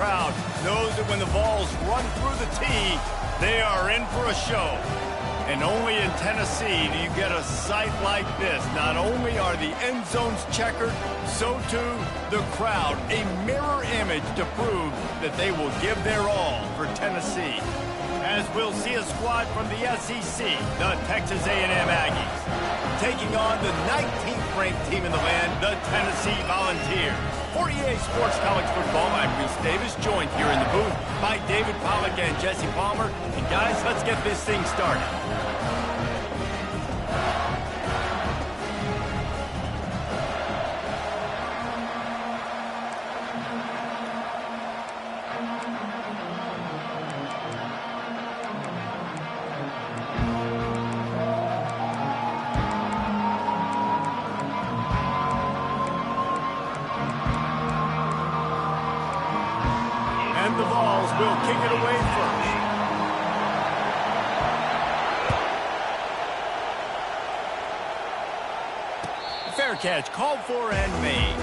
crowd knows that when the balls run through the tee, they are in for a show. And only in Tennessee do you get a sight like this. Not only are the end zones checkered, so too the crowd, a mirror image to prove that they will give their all for Tennessee. As we'll see a squad from the SEC, the Texas A&M Aggies, taking on the 19th ranked team in the land, the Tennessee Volunteers. For EA Sports College Football, I'm Reese Davis, joined here in the booth by David Pollack and Jesse Palmer. And guys, let's get this thing started. And the Vols will kick it away first. Fair catch called for and made.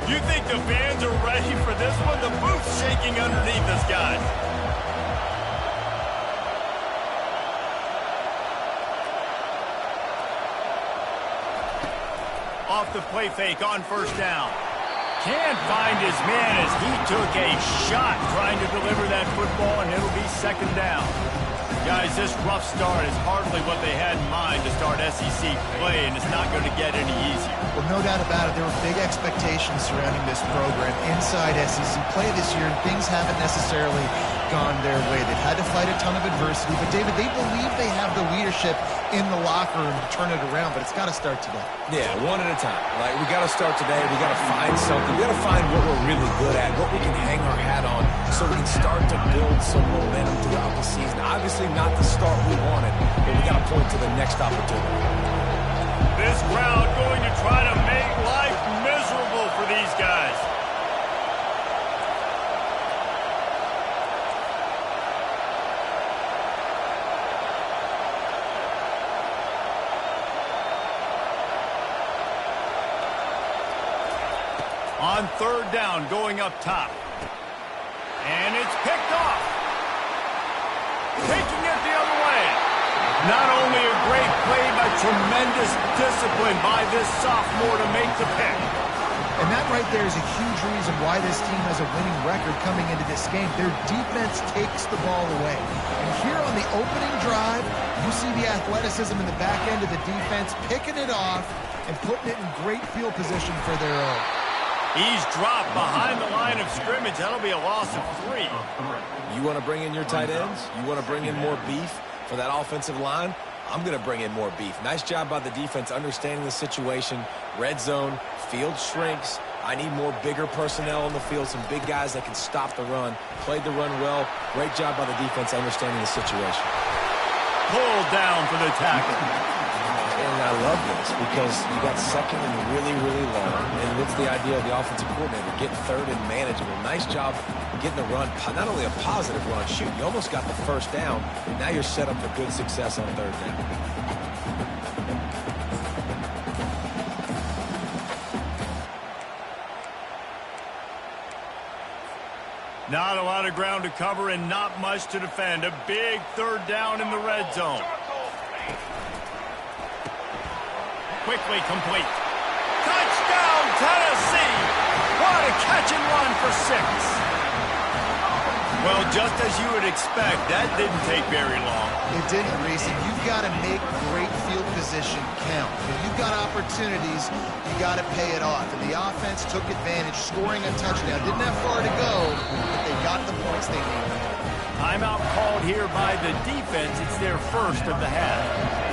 You think the fans are ready for this one? The booth's shaking underneath us, guys. Off the play fake on first down. Can't find his man as he took a shot trying to deliver that football, and it'll be second down. Guys, this rough start is hardly what they had in mind to start SEC play, and it's not going to get any easier. Well, no doubt about it. There were big expectations surrounding this program inside SEC play this year, and things haven't necessarily gone their way. They've had to fight a ton of adversity, but David, they believe they have the leadership in the locker room to turn it around, but it's got to start today. Yeah, one at a time. Like, we got to start today. We got to find something. We got to find what we're really good at, what we can hang our hat on, so we can start to build some momentum throughout the season. Obviously, not the start we wanted, but we got to point to the next opportunity. This crowd going to try to make life miserable for these guys. On third down, going up top. And it's picked off. Taking it the other way. Not only a great play, but tremendous discipline by this sophomore to make the pick. And that right there is a huge reason why this team has a winning record coming into this game. Their defense takes the ball away. And here on the opening drive, you see the athleticism in the back end of the defense, picking it off and putting it in great field position for their own. He's dropped behind the line of scrimmage. That'll be a loss of 3. You want to bring in your tight ends? You want to bring in more beef for that offensive line? I'm going to bring in more beef. Nice job by the defense understanding the situation. Red zone, field shrinks. I need more bigger personnel on the field, some big guys that can stop the run. Played the run well. Great job by the defense understanding the situation. Pulled down for the tackle. And I love this because you got second and really, really long. And what's the idea of the offensive coordinator? Get third and manageable. Nice job getting the run. Not only a positive run, shoot, you almost got the first down. Now you're set up for good success on third down. Not a lot of ground to cover and not much to defend. A big third down in the red zone. Quickly complete. Touchdown, Tennessee! What a catch and run for 6. Well, just as you would expect, that didn't take very long. It didn't, Reese. You've got to make great field position count. When you've got opportunities, you got to pay it off. And the offense took advantage, scoring a touchdown. Didn't have far to go, but they got the points they needed. Timeout called here by the defense. It's their first of the half.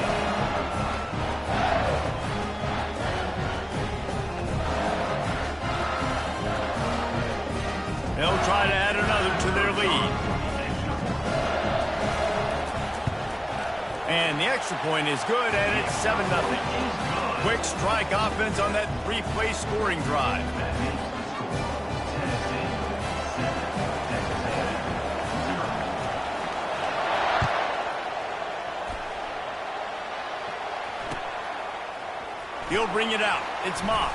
They'll try to add another to their lead. And the extra point is good, and it's 7-0. Quick strike offense on that 3-play scoring drive. He'll bring it out. It's Moss.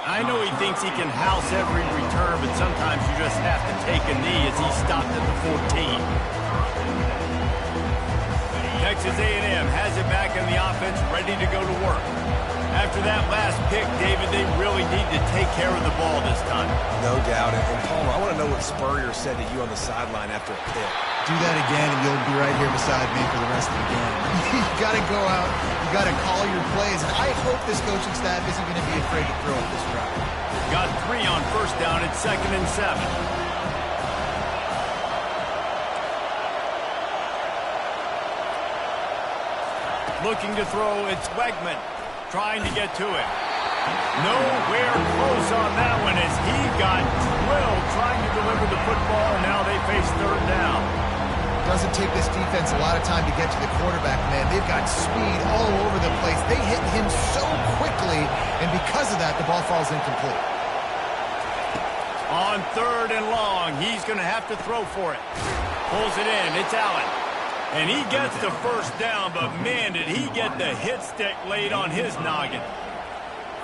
I know he thinks he can house every return, but sometimes you just have to take a knee as he stopped at the 14. Texas A&M has it back in the offense, ready to go to work. After that last pick, David, they really need to take care of the ball this time. No doubt. And Palmer, I want to know what Spurrier said to you on the sideline after a pick. Do that again, and you'll be right here beside me for the rest of the game. You got to go out. You got to call your plays. And I hope this coaching staff isn't going to be afraid to throw at this drive. Got 3 on first down. It's 2nd and 7. Looking to throw, it's Wegman trying to get to it. Nowhere close on that one as he got drilled trying to deliver the football, and now they face 3rd down. Doesn't take this defense a lot of time to get to the quarterback, man. They've got speed all over the place. They hit him so quickly, and because of that, the ball falls incomplete. On 3rd and long, he's going to have to throw for it. Pulls it in. It's Allen. And he gets the first down, but man, did he get the hit stick laid on his noggin.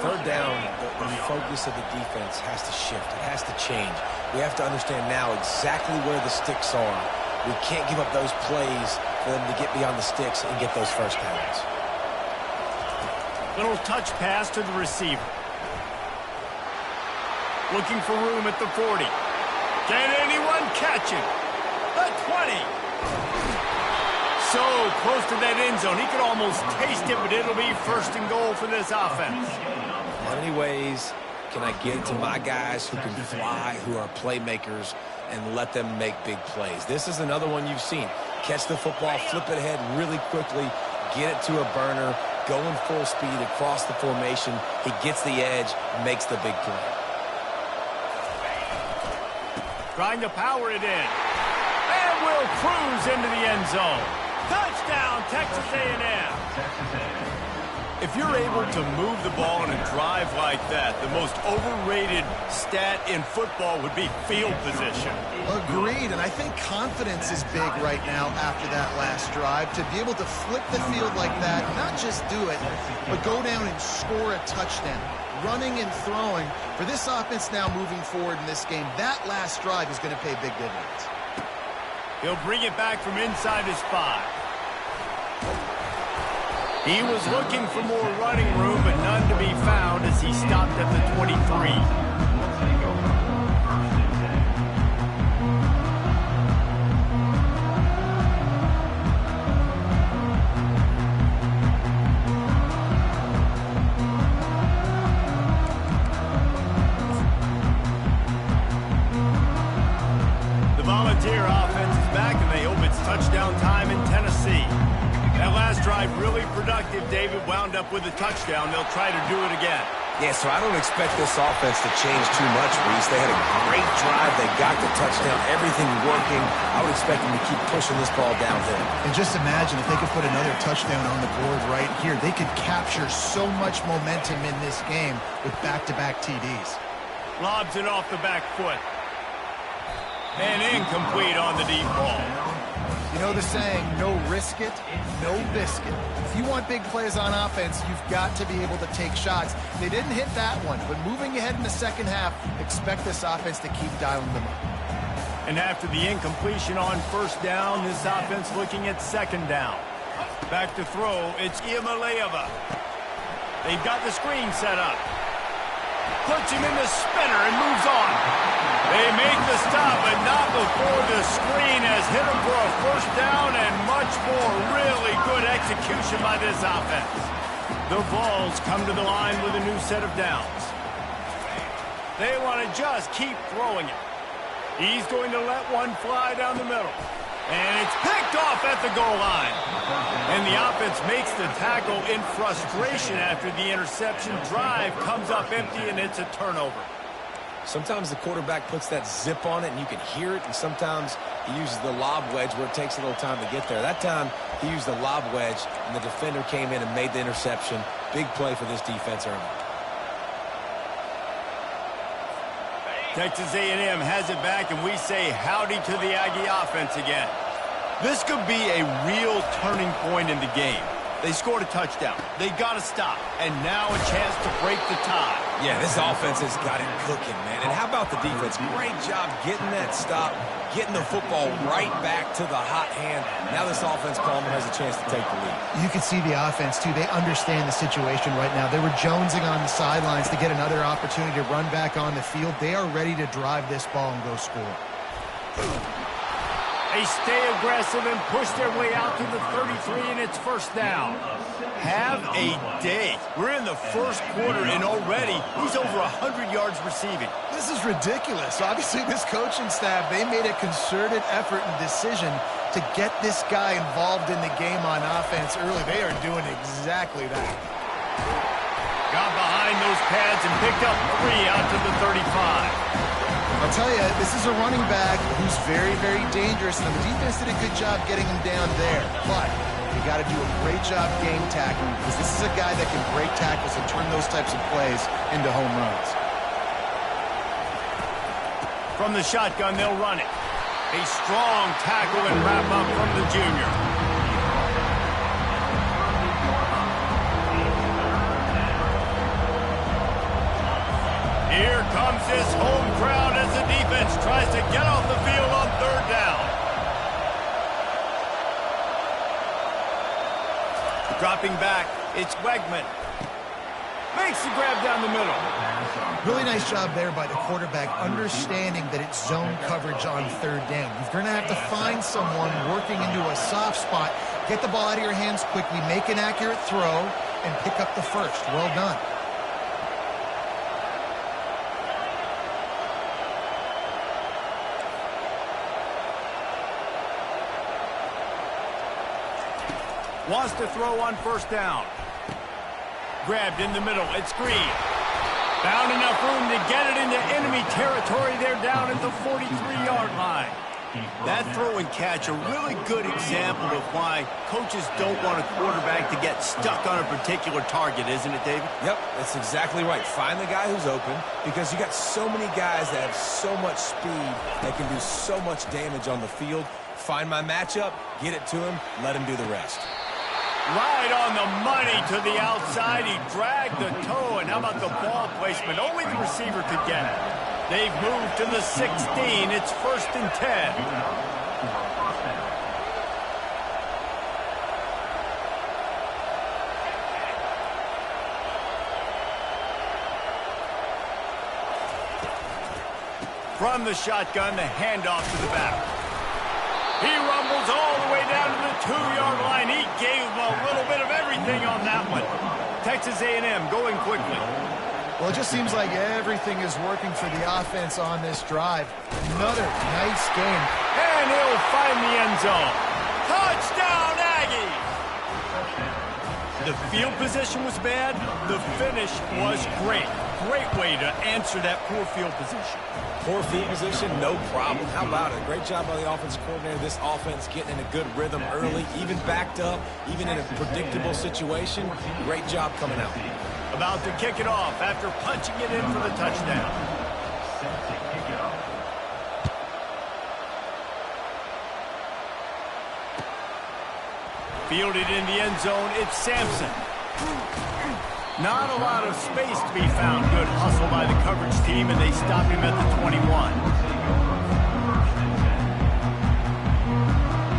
3rd down, the focus of the defense has to shift. It has to change. We have to understand now exactly where the sticks are. We can't give up those plays for them to get beyond the sticks and get those first downs. Little touch pass to the receiver. Looking for room at the 40. Can anyone catch him? The 20. So close to that end zone. He could almost taste it, but it'll be 1st and goal for this offense. How many ways can I get to my guys who can fly, who are playmakers, and let them make big plays? This is another one you've seen. Catch the football, flip it ahead really quickly, get it to a burner, going full speed across the formation. He gets the edge, makes the big play. Trying to power it in. And will cruise into the end zone. Touchdown, Texas A&M. If you're able to move the ball in a drive like that, the most overrated stat in football would be field position. Agreed, and I think confidence is big right now after that last drive. To be able to flip the field like that, not just do it, but go down and score a touchdown. Running and throwing. For this offense now moving forward in this game, that last drive is going to pay big dividends. He'll bring it back from inside his 5. He was looking for more running room, but none to be found as he stopped at the 23. The Volunteer offense is back, and they hope it's touchdown time in Tennessee. That last drive really productive. David wound up with a touchdown. They'll try to do it again. Yeah, so I don't expect this offense to change too much, Reese. They had a great drive. They got the touchdown. Everything working. I would expect them to keep pushing this ball downhill. And just imagine if they could put another touchdown on the board right here. They could capture so much momentum in this game with back-to-back TDs. Lobs it off the back foot. And incomplete on the deep ball. You know the saying, no risk it, no biscuit. If you want big plays on offense, you've got to be able to take shots. They didn't hit that one, but moving ahead in the second half, expect this offense to keep dialing them up. And after the incompletion on first down, this offense looking at 2nd down. Back to throw, it's Iamaleava. They've got the screen set up. Puts him in the spinner and moves on. They make the stop, but not before the screen has hit him for a first down and much more. Really good execution by this offense. The Vols come to the line with a new set of downs. They want to just keep throwing it. He's going to let one fly down the middle. And it's picked off at the goal line. And the offense makes the tackle in frustration after the interception. Drive comes up empty, and it's a turnover. Sometimes the quarterback puts that zip on it, and you can hear it, and sometimes he uses the lob wedge where it takes a little time to get there. That time, he used the lob wedge, and the defender came in and made the interception. Big play for this defense early. Texas A&M has it back, and we say howdy to the Aggie offense again. This could be a real turning point in the game. They scored a touchdown. They got to stop. And now a chance to break the tie. Yeah, this offense has got it cooking, man. And how about the defense? Great job getting that stop, getting the football right back to the hot hand. Now this offense, Palmer, has a chance to take the lead. You can see the offense, too. They understand the situation right now. They were jonesing on the sidelines to get another opportunity to run back on the field. They are ready to drive this ball and go score. They stay aggressive and push their way out to the 33, and it's first down. Have a day. We're in the first quarter, and already he's over 100 yards receiving. This is ridiculous. Obviously, this coaching staff, they made a concerted effort and decision to get this guy involved in the game on offense early. They are doing exactly that. Got behind those pads and picked up 3 out to the 35. I'll tell you, this is a running back who's very, very dangerous, and the defense did a good job getting him down there. But you got to do a great job game tackling, because this is a guy that can break tackles and turn those types of plays into home runs. From the shotgun, they'll run it. A strong tackle and wrap up from the junior. Here comes this home crowd as the defense tries to get off the field on third down. Dropping back, it's Wegman. Makes the grab down the middle. Really nice job there by the quarterback, understanding that it's zone coverage on third down. You're going to have to find someone working into a soft spot, get the ball out of your hands quickly, make an accurate throw, and pick up the first. Well done. Wants to throw on first down. Grabbed in the middle. It's Green. Found enough room to get it into enemy territory. They're down at the 43-yard line. That throw and catch, a really good example of why coaches don't want a quarterback to get stuck on a particular target, isn't it, David? Yep, that's exactly right. Find the guy who's open, because you got so many guys that have so much speed that can do so much damage on the field. Find my matchup, get it to him, let him do the rest. Right on the money to the outside. He dragged the toe, and how about the ball placement? Only the receiver could get it. They've moved to the 16. It's 1st and 10. From the shotgun, the handoff to the back. He rumbles all the way down to the 2-yard line. He gave him a little bit of everything on that one. Texas A&M going quickly. Well, it just seems like everything is working for the offense on this drive. Another nice game. And he'll find the end zone. Touchdown, Aggies! The field position was bad. The finish was great. Great way to answer that poor field position. Poor field position, no problem. How about it? Great job by the offensive coordinator. This offense getting in a good rhythm early, even backed up, even in a predictable situation. Great job coming out. About to kick it off after punching it in for the touchdown. Fielded in the end zone, it's Sampson. Not a lot of space to be found. Good hustle by the coverage team, and they stop him at the 21.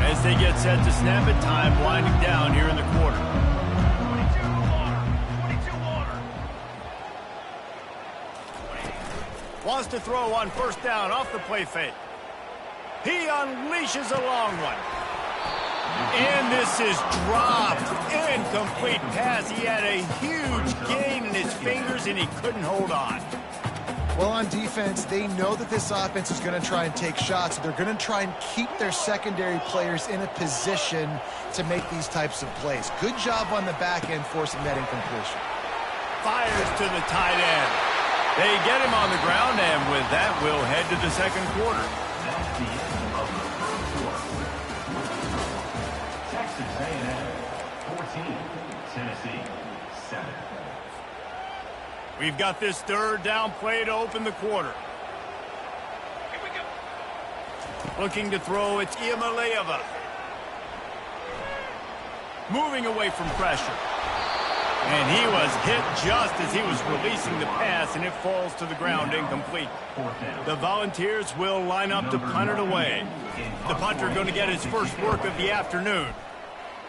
As they get set to snap it, time winding down here in the quarter. 22 water. Wants to throw on first down off the play fake. He unleashes a long one. And this is dropped. Incomplete pass. He had a huge gain in his fingers, and he couldn't hold on. Well, on defense, they know that this offense is going to try and take shots. They're going to try and keep their secondary players in a position to make these types of plays. Good job on the back end forcing that incompletion. Fires to the tight end. They get him on the ground, and with that, we'll head to the second quarter. Texas A&M 14, Tennessee 7. We've got this third down play to open the quarter. Here we go. Looking to throw, it's Iamaleava. moving away from pressure. And he was hit just as he was releasing the pass, and it falls to the ground incomplete. The Volunteers will line up to punt it away. The punter going to get his first work of the afternoon.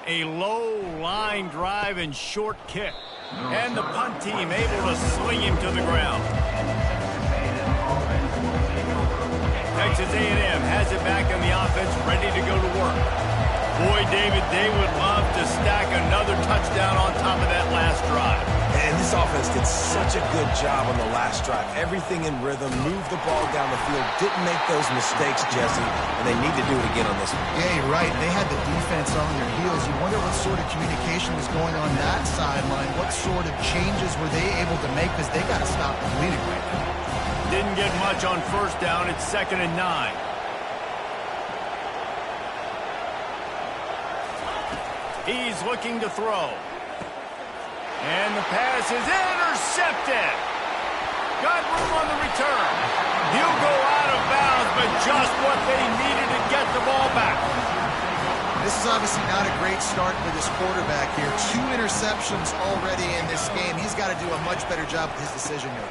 A low line drive and short kick. And the punt team able to sling him to the ground. Texas A&M has it back on the offense, ready to go to work. Boy, David, they would love to stack another touchdown on top of that last drive. And this offense did such a good job on the last drive. Everything in rhythm, moved the ball down the field, didn't make those mistakes, Jesse, and they need to do it again on this one. Yeah, you're right. They had the defense on their heels. You wonder what sort of communication was going on that sideline. What sort of changes were they able to make, because they got to stop the bleeding right now. Didn't get much on first down. It's 2nd and 9. He's looking to throw. And the pass is intercepted. Got room on the return. He'll go out of bounds, but just what they needed to get the ball back. This is obviously not a great start for this quarterback here. 2 interceptions already in this game. He's got to do a much better job with his decision-making.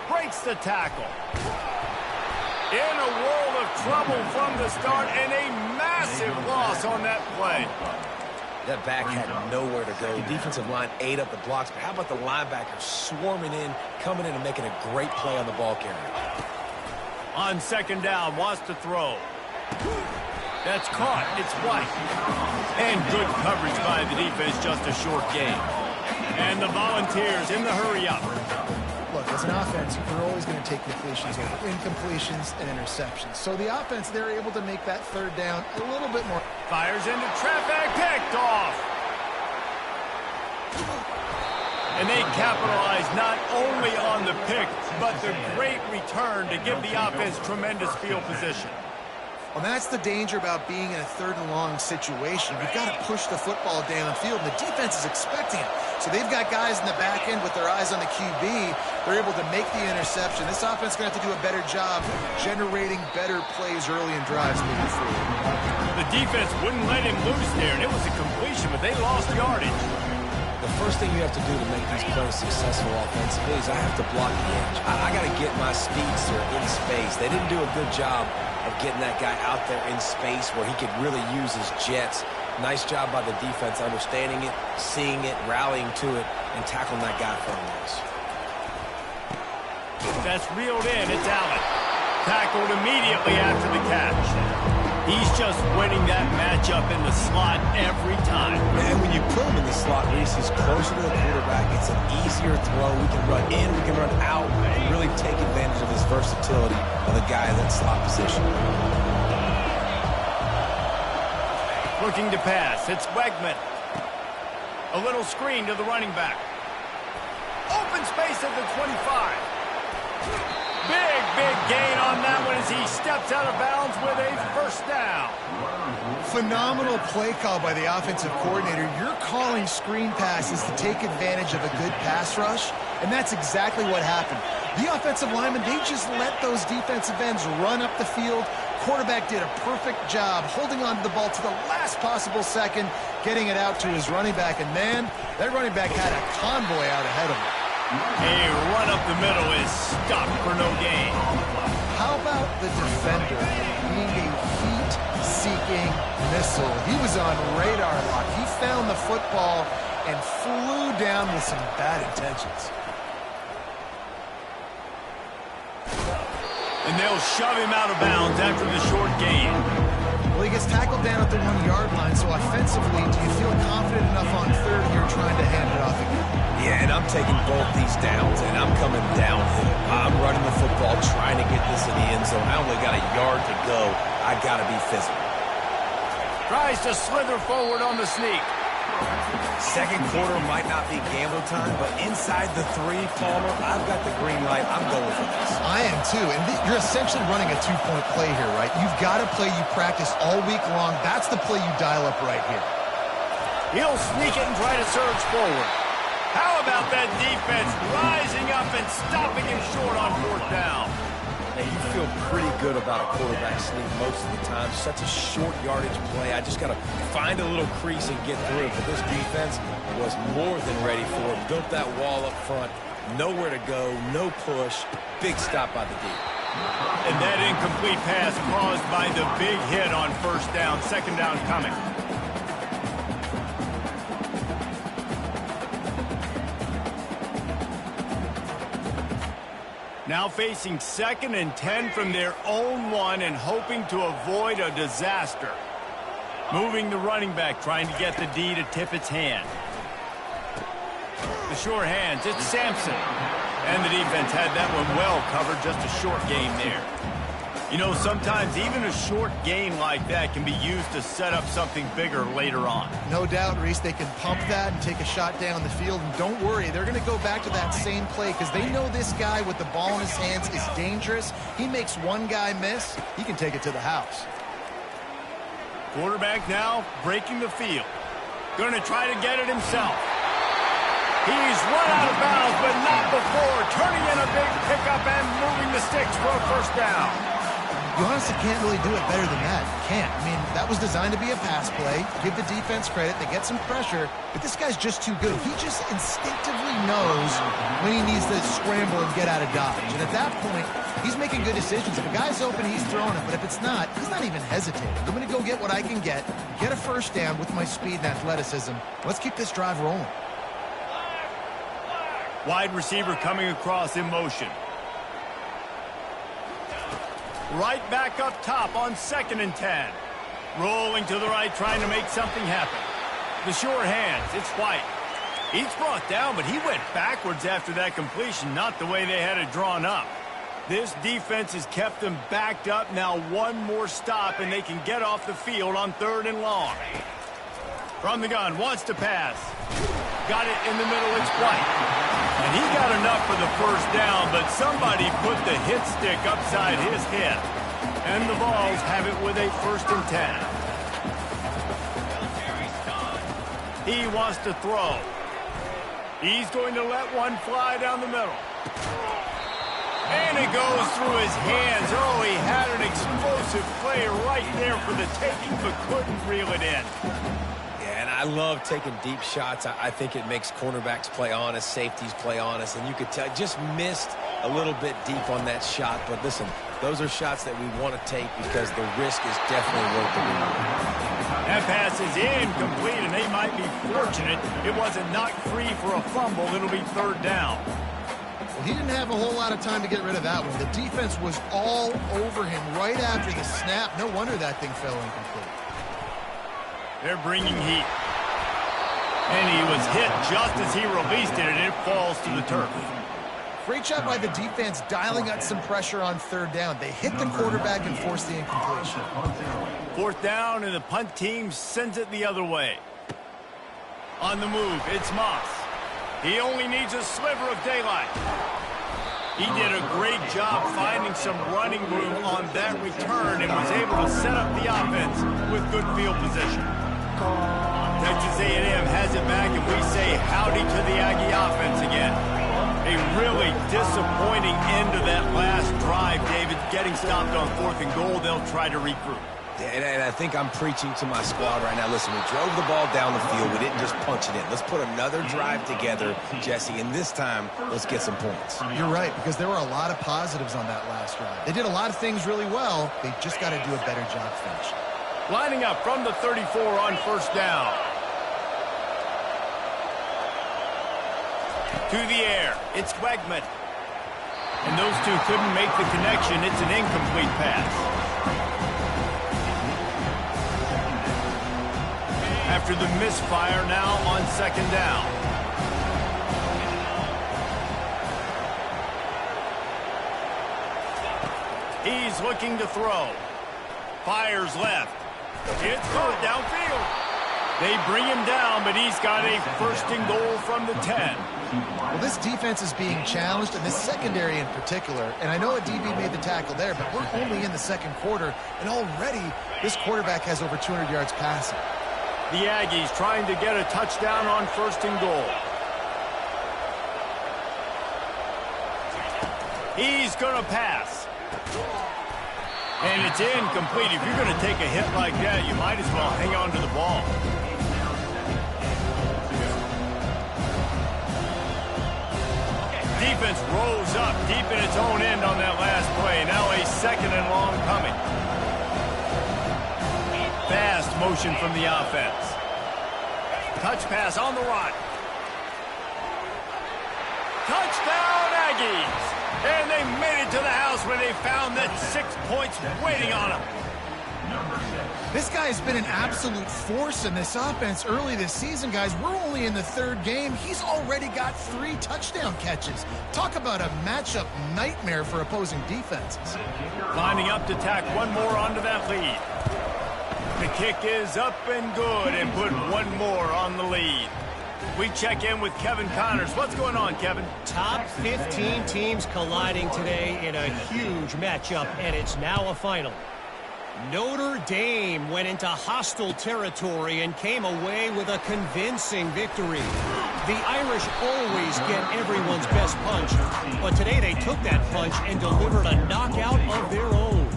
Breaks the tackle. In a world of trouble from the start, and a massive loss on that play. That back had nowhere to go. The defensive line ate up the blocks, but how about the linebacker swarming in, coming in and making a great play on the ball carrier? On 2nd down, wants to throw. That's caught. It's White. And good coverage by the defense, just a short gain. And the Volunteers in the hurry-up. Look, as an offense, you're always going to take completions over incompletions and interceptions. So the offense, they're able to make that 3rd down a little bit more. Fires into traffic, picked off. And they capitalize not only on the pick, but the great return to give the offense tremendous field position. Well, that's the danger about being in a 3rd and long situation. You've got to push the football downfield, and the defense is expecting it. So they've got guys in the back end with their eyes on the QB. They're able to make the interception. This offense is going to have to do a better job generating better plays early in drives moving forward. The defense wouldn't let him loose there, and it was a completion, but they lost yardage. The first thing you have to do to make these plays successful offensively is I have to block the edge. I got to get my speedster in space. They didn't do a good job of getting that guy out there in space where he could really use his jets. Nice job by the defense understanding it, seeing it, rallying to it, and tackling that guy from this. That's reeled in. It's Allen. Tackled immediately after the catch. He's just winning that matchup in the slot every time. And when you put him in the slot, Reese, he's closer to the quarterback. It's an easier throw. We can run in, we can run out, and really take advantage of his versatility of the guy in that slot position. Looking to pass. It's Wegman. A little screen to the running back. Open space at the 25. Big gain on that one as he steps out of bounds with a 1st down. Phenomenal play call by the offensive coordinator. You're calling screen passes to take advantage of a good pass rush, and that's exactly what happened. The offensive linemen, they just let those defensive ends run up the field. Quarterback did a perfect job holding on to the ball to the last possible second, getting it out to his running back, and man, that running back had a convoy out ahead of him. A run up the middle is stopped for no gain. How about the defender being a heat-seeking missile? He was on radar lock. He found the football and flew down with some bad intentions. And they'll shove him out of bounds after the short gain. Well, he gets tackled down at the 1-yard line, so offensively, do you feel confident enough on 3rd here trying to hand it off again? Yeah, and I'm taking both these downs, and I'm coming downhill. I'm running the football, trying to get this in the end zone. I only got a yard to go. I got to be physical. Tries to slither forward on the sneak. 2nd quarter might not be gamble time, but inside the 3, Palmer, I've got the green light. I'm going for this. I am too, and you're essentially running a 2-point play here, right? You've got a play you practice all week long. That's the play you dial up right here. He'll sneak it and try to surge forward. How about that defense rising up and stopping him short on 4th down? And you feel pretty good about a quarterback sneak most of the time. Such a short yardage play. I just got to find a little crease and get through it. But this defense was more than ready for it. Built that wall up front. Nowhere to go, no push. Big stop by the D. And that incomplete pass caused by the big hit on first down. Second down coming. Now facing 2nd and 10 from their own 1 and hoping to avoid a disaster. Moving the running back, trying to get the D to tip its hand. The sure hands, it's Sampson. And the defense had that one well covered, just a short gain there. You know, sometimes even a short gain like that can be used to set up something bigger later on. No doubt, Reese, they can pump that and take a shot down the field. And don't worry, they're going to go back to that same play because they know this guy with the ball in his hands is dangerous. He makes one guy miss, he can take it to the house. Quarterback now breaking the field. Going to try to get it himself. He's run out of bounds, but not before. Turning in a big pickup and moving the sticks for a first down. You honestly can't really do it better than that. You can't. I mean, that was designed to be a pass play. Give the defense credit. They get some pressure, but this guy's just too good. He just instinctively knows when he needs to scramble and get out of dodge. And at that point, he's making good decisions. If a guy's open, he's throwing it. But if it's not, he's not even hesitating. I'm going to go get what I can get a first down with my speed and athleticism. Let's keep this drive rolling. Wide receiver coming across in motion. Right back up top on 2nd and 10. Rolling to the right, trying to make something happen. The sure hands, it's White. He's brought down, but he went backwards after that completion, not the way they had it drawn up. This defense has kept them backed up. Now one more stop, and they can get off the field on 3rd and long. From the gun, wants to pass. Got it in the middle, it's White. And he got enough for the first down, but somebody put the hit stick upside his head. And the Vols have it with a 1st and 10. He wants to throw. He's going to let one fly down the middle. And it goes through his hands. Oh, he had an explosive play right there for the taking, but couldn't reel it in. And I love taking deep shots. I think it makes cornerbacks play honest, safeties play honest, and you could tell just missed a little bit deep on that shot. But listen, those are shots that we want to take because the risk is definitely worth it. That pass is incomplete, and they might be fortunate it wasn't knocked free for a fumble. It'll be 3rd down. Well, he didn't have a whole lot of time to get rid of that one. The defense was all over him right after the snap. No wonder that thing fell incomplete. They're bringing heat. And he was hit just as he released it, and it falls to the turf. Great job by the defense dialing up some pressure on 3rd down. They hit the quarterback and forced the incompletion. 4th down, and the punt team sends it the other way. On the move, it's Moss. He only needs a sliver of daylight. He did a great job finding some running room on that return and was able to set up the offense with good field position. Texas A&M has it back, and we say howdy to the Aggie offense again. A really disappointing end to that last drive, David. Getting stopped on 4th and goal, they'll try to regroup. And I think I'm preaching to my squad right now. Listen, we drove the ball down the field. We didn't just punch it in. Let's put another drive together, Jesse, and this time, let's get some points. You're right, because there were a lot of positives on that last drive. They did a lot of things really well. They just got to do a better job finishing. Lining up from the 34 on 1st down. To the air, it's Wegman. And those two couldn't make the connection. It's an incomplete pass. After the misfire, now on 2nd down. He's looking to throw. Fires left. It's good downfield. They bring him down, but he's got a 1st and goal from the 10. Well, this defense is being challenged, and this secondary in particular. And I know a DB made the tackle there, but we're only in the 2nd quarter, and already this quarterback has over 200 yards passing. The Aggies trying to get a touchdown on 1st and goal. He's going to pass. And it's incomplete. If you're going to take a hit like that, you might as well hang on to the ball. Defense rolls up deep in its own end on that last play. Now a 2nd and long coming. Fast motion from the offense. Touch pass on the run. Touchdown, Aggies! And they made it to the house where they found that 6 points waiting on them. This guy's been an absolute force in this offense early this season, guys. We're only in the 3rd game. He's already got 3 touchdown catches. Talk about a matchup nightmare for opposing defenses. Lining up to tack one more onto that lead. The kick is up and good and put one more on the lead. We check in with Kevin Connors. What's going on, Kevin? Top 15 teams colliding today in a huge matchup, and it's now a final. Notre Dame went into hostile territory and came away with a convincing victory. The Irish always get everyone's best punch, but today they took that punch and delivered a knockout of their own.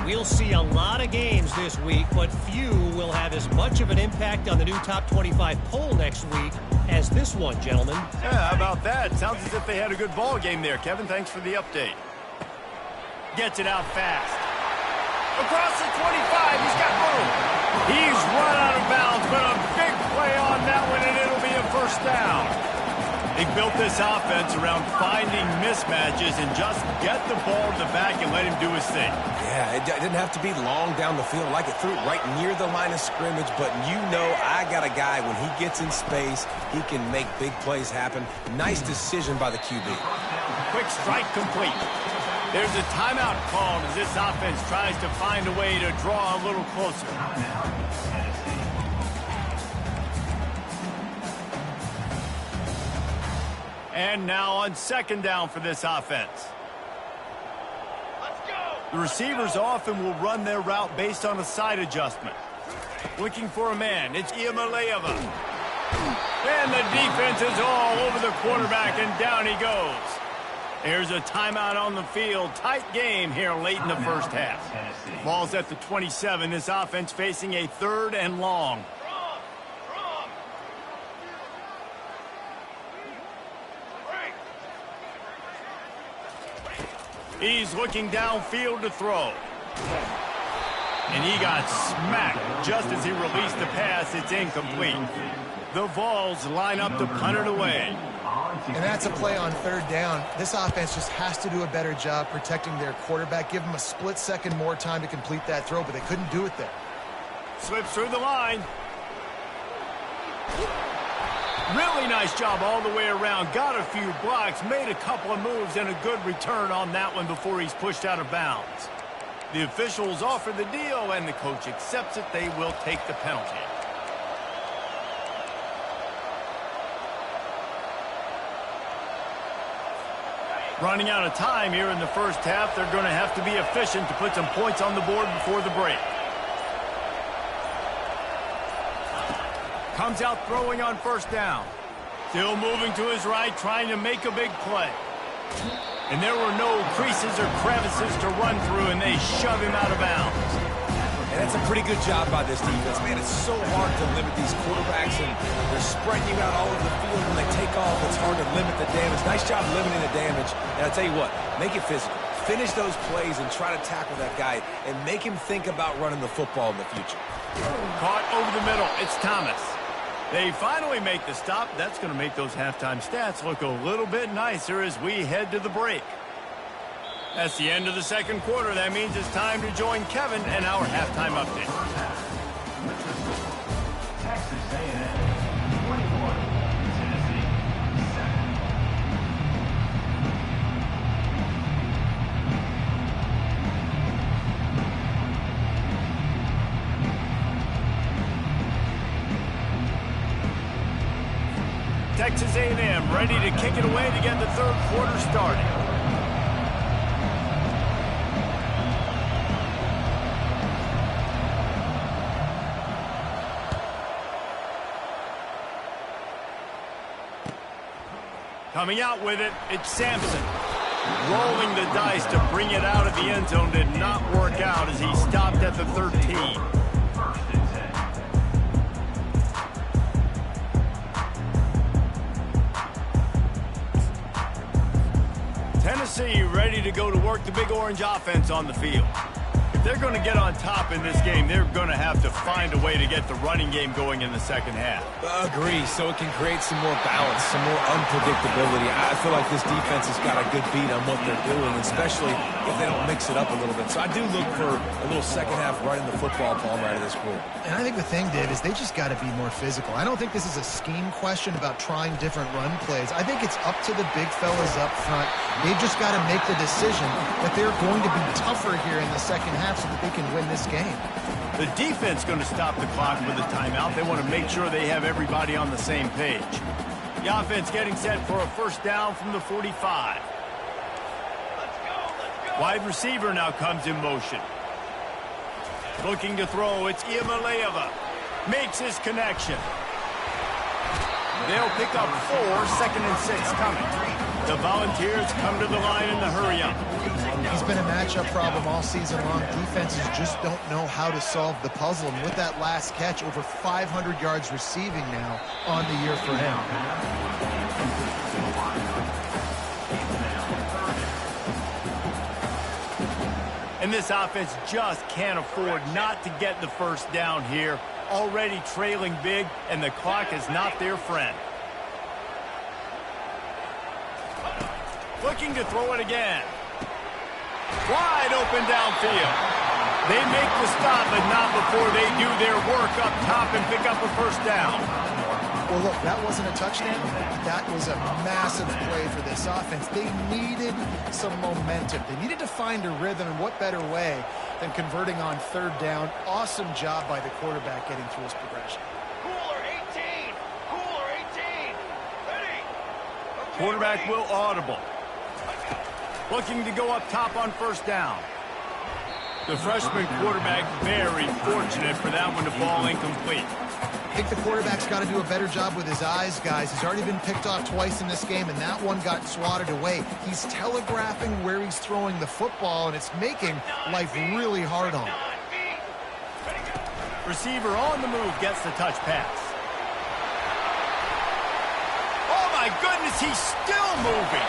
We'll see a lot of games this week, but few will have as much of an impact on the new Top 25 poll next week as this one, gentlemen. Yeah, how about that? Sounds as if they had a good ball game there, Kevin. Thanks for the update. Gets it out fast. Across the 25, he's got room. He's run out of bounds, but a big play on that one, and it'll be a 1st down. They built this offense around finding mismatches and just get the ball to the back and let him do his thing. Yeah, it didn't have to be long down the field. Like it threw it right near the line of scrimmage, but you know I got a guy, when he gets in space, he can make big plays happen. Nice decision by the QB. Quick strike complete. There's a timeout called as this offense tries to find a way to draw a little closer. And now on 2nd down for this offense. Let's go. The receivers often will run their route based on a side adjustment. Looking for a man. It's Iamaleava. And the defense is all over the quarterback, and down he goes. There's a timeout on the field. Tight game here late in the 1st half. Ball's at the 27. This offense facing a 3rd and long. He's looking downfield to throw. And he got smacked just as he released the pass. It's incomplete. The Vols line up to punt it away. And that's a play on 3rd down. This offense just has to do a better job protecting their quarterback. Give him a split second more time to complete that throw, but they couldn't do it there. Slips through the line. Really nice job all the way around. Got a few blocks, made a couple of moves, and a good return on that one before he's pushed out of bounds. The officials offer the deal, and the coach accepts it. They will take the penalty. Running out of time here in the 1st half. They're going to have to be efficient to put some points on the board before the break. Comes out throwing on 1st down. Still moving to his right, trying to make a big play. And there were no creases or crevices to run through, and they shove him out of bounds. And that's a pretty good job by this defense. Man, it's so hard to limit these quarterbacks, and they're spreading you out all over the field. When they take off, it's hard to limit the damage. Nice job limiting the damage. And I'll tell you what, make it physical. Finish those plays and try to tackle that guy and make him think about running the football in the future. Caught over the middle. It's Thomas. They finally make the stop. That's going to make those halftime stats look a little bit nicer as we head to the break. That's the end of the 2nd quarter. That means it's time to join Kevin and our halftime update. Texas A&M 21, Tennessee 7. Texas A&M ready to kick it away to get the 3rd quarter started. Coming out with it, it's Sampson. rolling the dice to bring it out of the end zone did not work out as he stopped at the 13. Tennessee ready to go to work the Big Orange offense on the field. If they're going to get on top in this game, they're going to have to find a way to get the running game going in the second half. Agree, so it can create some more balance, some more unpredictability. I feel like this defense has got a good beat on what they're doing, especially if they don't mix it up a little bit. So I do look for a little second half running the football palm right of this group. And I think the thing, Dave, is they just got to be more physical. I don't think this is a scheme question about trying different run plays. I think it's up to the big fellas up front. They've just got to make the decision that they're going to be tougher here in the second half so that they can win this game. The defense going to stop the clock with a timeout. They want to make sure they have everybody on the same page. The offense getting set for a first down from the 45. Wide receiver now comes in motion. Looking to throw, it's Iamaleava. Makes his connection. They'll pick up 4, 2nd and 6 coming. The Volunteers come to the line in the hurry-up. He's been a matchup problem all season long. Defenses just don't know how to solve the puzzle. And with that last catch, over 500 yards receiving now on the year for him. And this offense just can't afford not to get the first down here. Already trailing big, and the clock is not their friend. Looking to throw it again. Wide open downfield. They make the stop, but not before they do their work up top and pick up a first down. Well, look, that wasn't a touchdown. That was a massive play for this offense. They needed some momentum. They needed to find a rhythm, and what better way than converting on third down. Awesome job by the quarterback getting through his progression. Cooler 18. Cooler 18. Ready. Okay, Quarterback ready. will audible. Looking to go up top on first down. The freshman quarterback very fortunate for that one to fall incomplete. I think the quarterback's got to do a better job with his eyes, guys. He's already been picked off twice in this game, and that one got swatted away. He's telegraphing where he's throwing the football, and it's making life really hard on him. Receiver on the move gets the touch pass. Oh my goodness, he's still moving.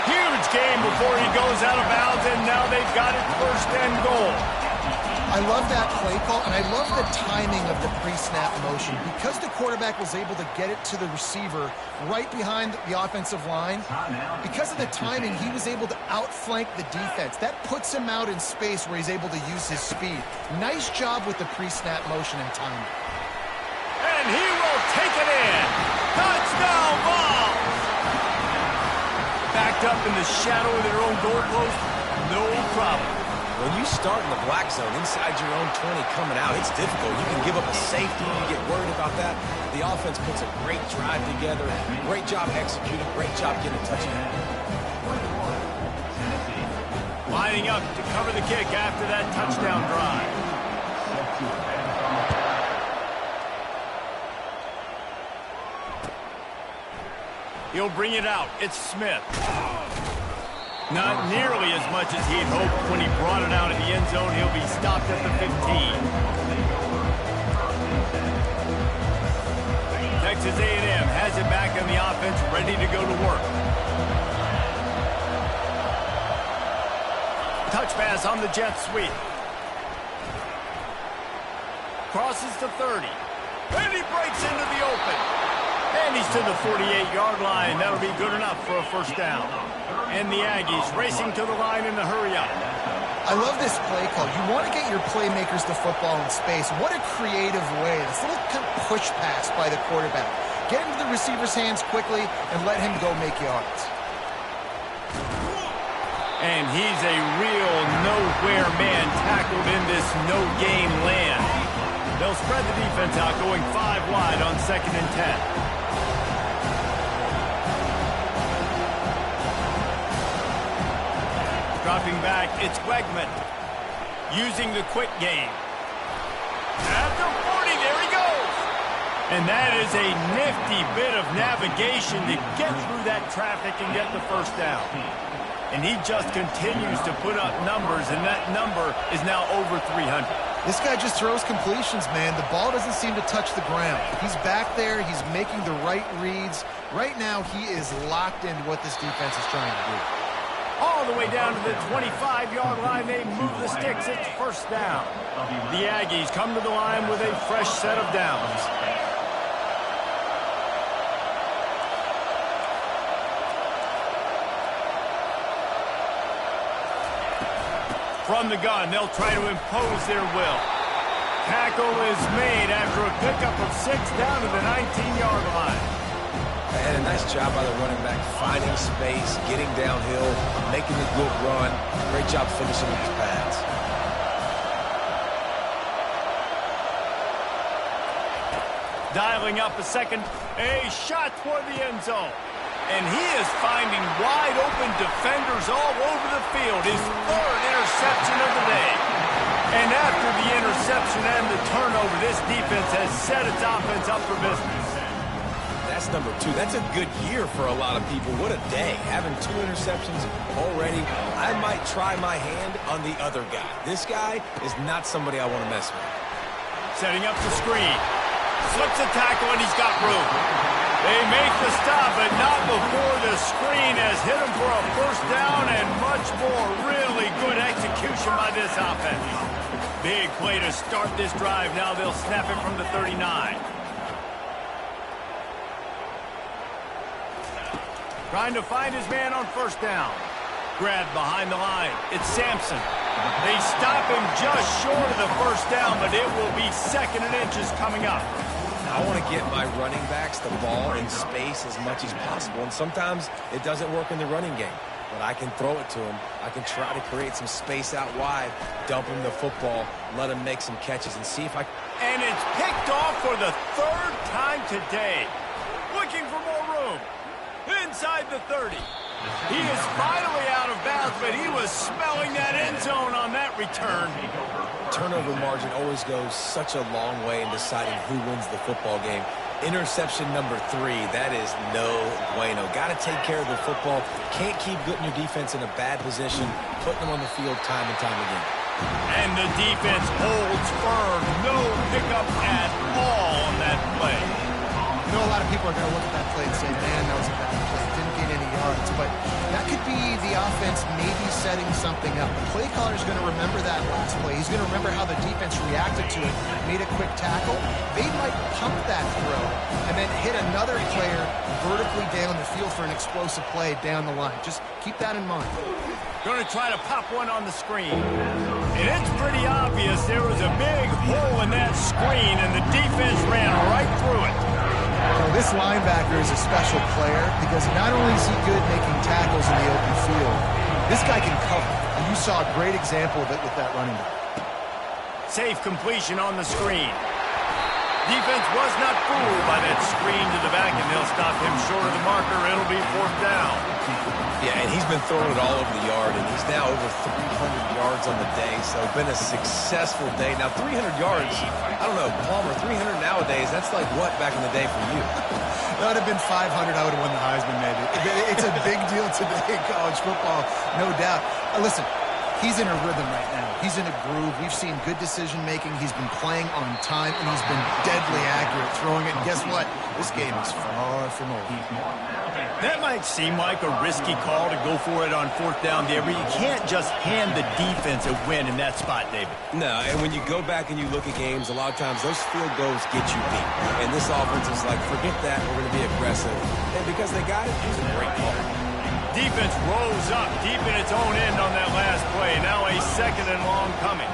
Huge game before he goes out of bounds, and now they've got it first and goal. I love that play call, and I love the timing of the pre-snap motion. Because the quarterback was able to get it to the receiver right behind the offensive line, because of the timing, he was able to outflank the defense. That puts him out in space where he's able to use his speed. Nice job with the pre-snap motion and timing. And he will take it in. Touchdown ball. Backed up in the shadow of their own goalpost, no problem. When you start in the black zone inside your own 20 coming out, it's difficult. You can give up a safety. You get worried about that. The offense puts a great drive together. Great job executing. Great job getting a touchdown. Lining up to cover the kick after that touchdown drive. He'll bring it out. It's Smith. Not nearly as much as he'd hoped when he brought it out of the end zone. He'll be stopped at the 15. Texas A&M has it back on the offense, ready to go to work. Touch pass on the jet sweep. Crosses the 30. And he breaks into the open. And he's to the 48-yard line. That'll be good enough for a first down. And the Aggies racing to the line in the hurry-up. I love this play call. You want to get your playmakers the football in space. What a creative way. This little kind of push pass by the quarterback. Get into the receiver's hands quickly and let him go make yards. And he's a real nowhere man tackled in this no-gain land. They'll spread the defense out, going 5 wide on 2nd and 10. Dropping back, it's Wegman. Using the quick game. At the 40, there he goes. And that is a nifty bit of navigation to get through that traffic and get the first down. and he just continues to put up numbers, and that number is now over 300. This guy just throws completions, man. The ball doesn't seem to touch the ground. He's back there. He's making the right reads. Right now, he is locked into what this defense is trying to do. All the way down to the 25-yard line, they move the sticks. It's first down. The Aggies come to the line with a fresh set of downs. From the gun, they'll try to impose their will. Tackle is made after a pickup of 6 down to the 19-yard line. And a nice job by the running back, finding space, getting downhill, making a good run. Great job finishing with his pads. Dialing up a second, a shot toward the end zone. And he is finding wide-open defenders all over the field. His 3rd interception of the day. And after the interception and the turnover, this defense has set its offense up for business. That's number 2. That's a good year for a lot of people. What a day. Having 2 interceptions already. I might try my hand on the other guy. This guy is not somebody I want to mess with. Setting up the screen. Slips a tackle, and he's got room. They make the stop, but not before the screen has hit him for a first down and much more. Really good execution by this offense. Big play to start this drive. Now they'll snap it from the 39. Trying to find his man on first down. Grabbed behind the line. It's Sampson. They stop him just short of the first down, but it will be 2nd and inches coming up. I want to get my running backs the ball in space as much as possible, and sometimes it doesn't work in the running game. But I can throw it to him. I can try to create some space out wide, dump him the football, let him make some catches, and see if I... And it's picked off for the 3rd time today. Looking for more room. Inside the 30. He is finally out of bounds, but he was smelling that end zone on that return. Turnover margin always goes such a long way in deciding who wins the football game. Interception number 3, that is no bueno. Got to take care of the football. Can't keep putting your defense in a bad position, putting them on the field time and time again. And the defense holds firm. No pickup at all on that play. You know, a lot of people are going to look at that play and say, man, that was a bad play. Didn't get any yards. But that could be the offense maybe setting something up. The play caller is going to remember that last play. He's going to remember how the defense reacted to it, made a quick tackle. They might pump that throw and then hit another player vertically down the field for an explosive play down the line. Just keep that in mind. Going to try to pop one on the screen. And it's pretty obvious there was a big hole in that screen, and the defense ran right through it. So this linebacker is a special player because not only is he good making tackles in the open field, this guy can cover. And you saw a great example of it with that running back. Safe completion on the screen. Defense was not fooled by that screen to the back, and they'll stop him short of the marker. It'll be 4th down. Yeah, and he's been throwing it all over the yard, and he's now over 300 yards on the day, so been a successful day. Now, 300 yards, I don't know, Palmer, 300 nowadays, that's like what back in the day for you? That would have been 500. I would have won the Heisman, maybe. It's a big deal today in college football, no doubt. Listen, he's in a rhythm right now. He's in a groove. We've seen good decision-making. He's been playing on time, and he's been deadly accurate throwing it. And guess what? This game is far from over. That might seem like a risky call to go for it on 4th down there, but you can't just hand the defense a win in that spot, David. No, and when you go back and you look at games, a lot of times those field goals get you beat. And this offense is like, forget that, we're going to be aggressive. And because they got it, it was a great call. Defense rose up deep in its own end on that last play. Now a 2nd and long coming.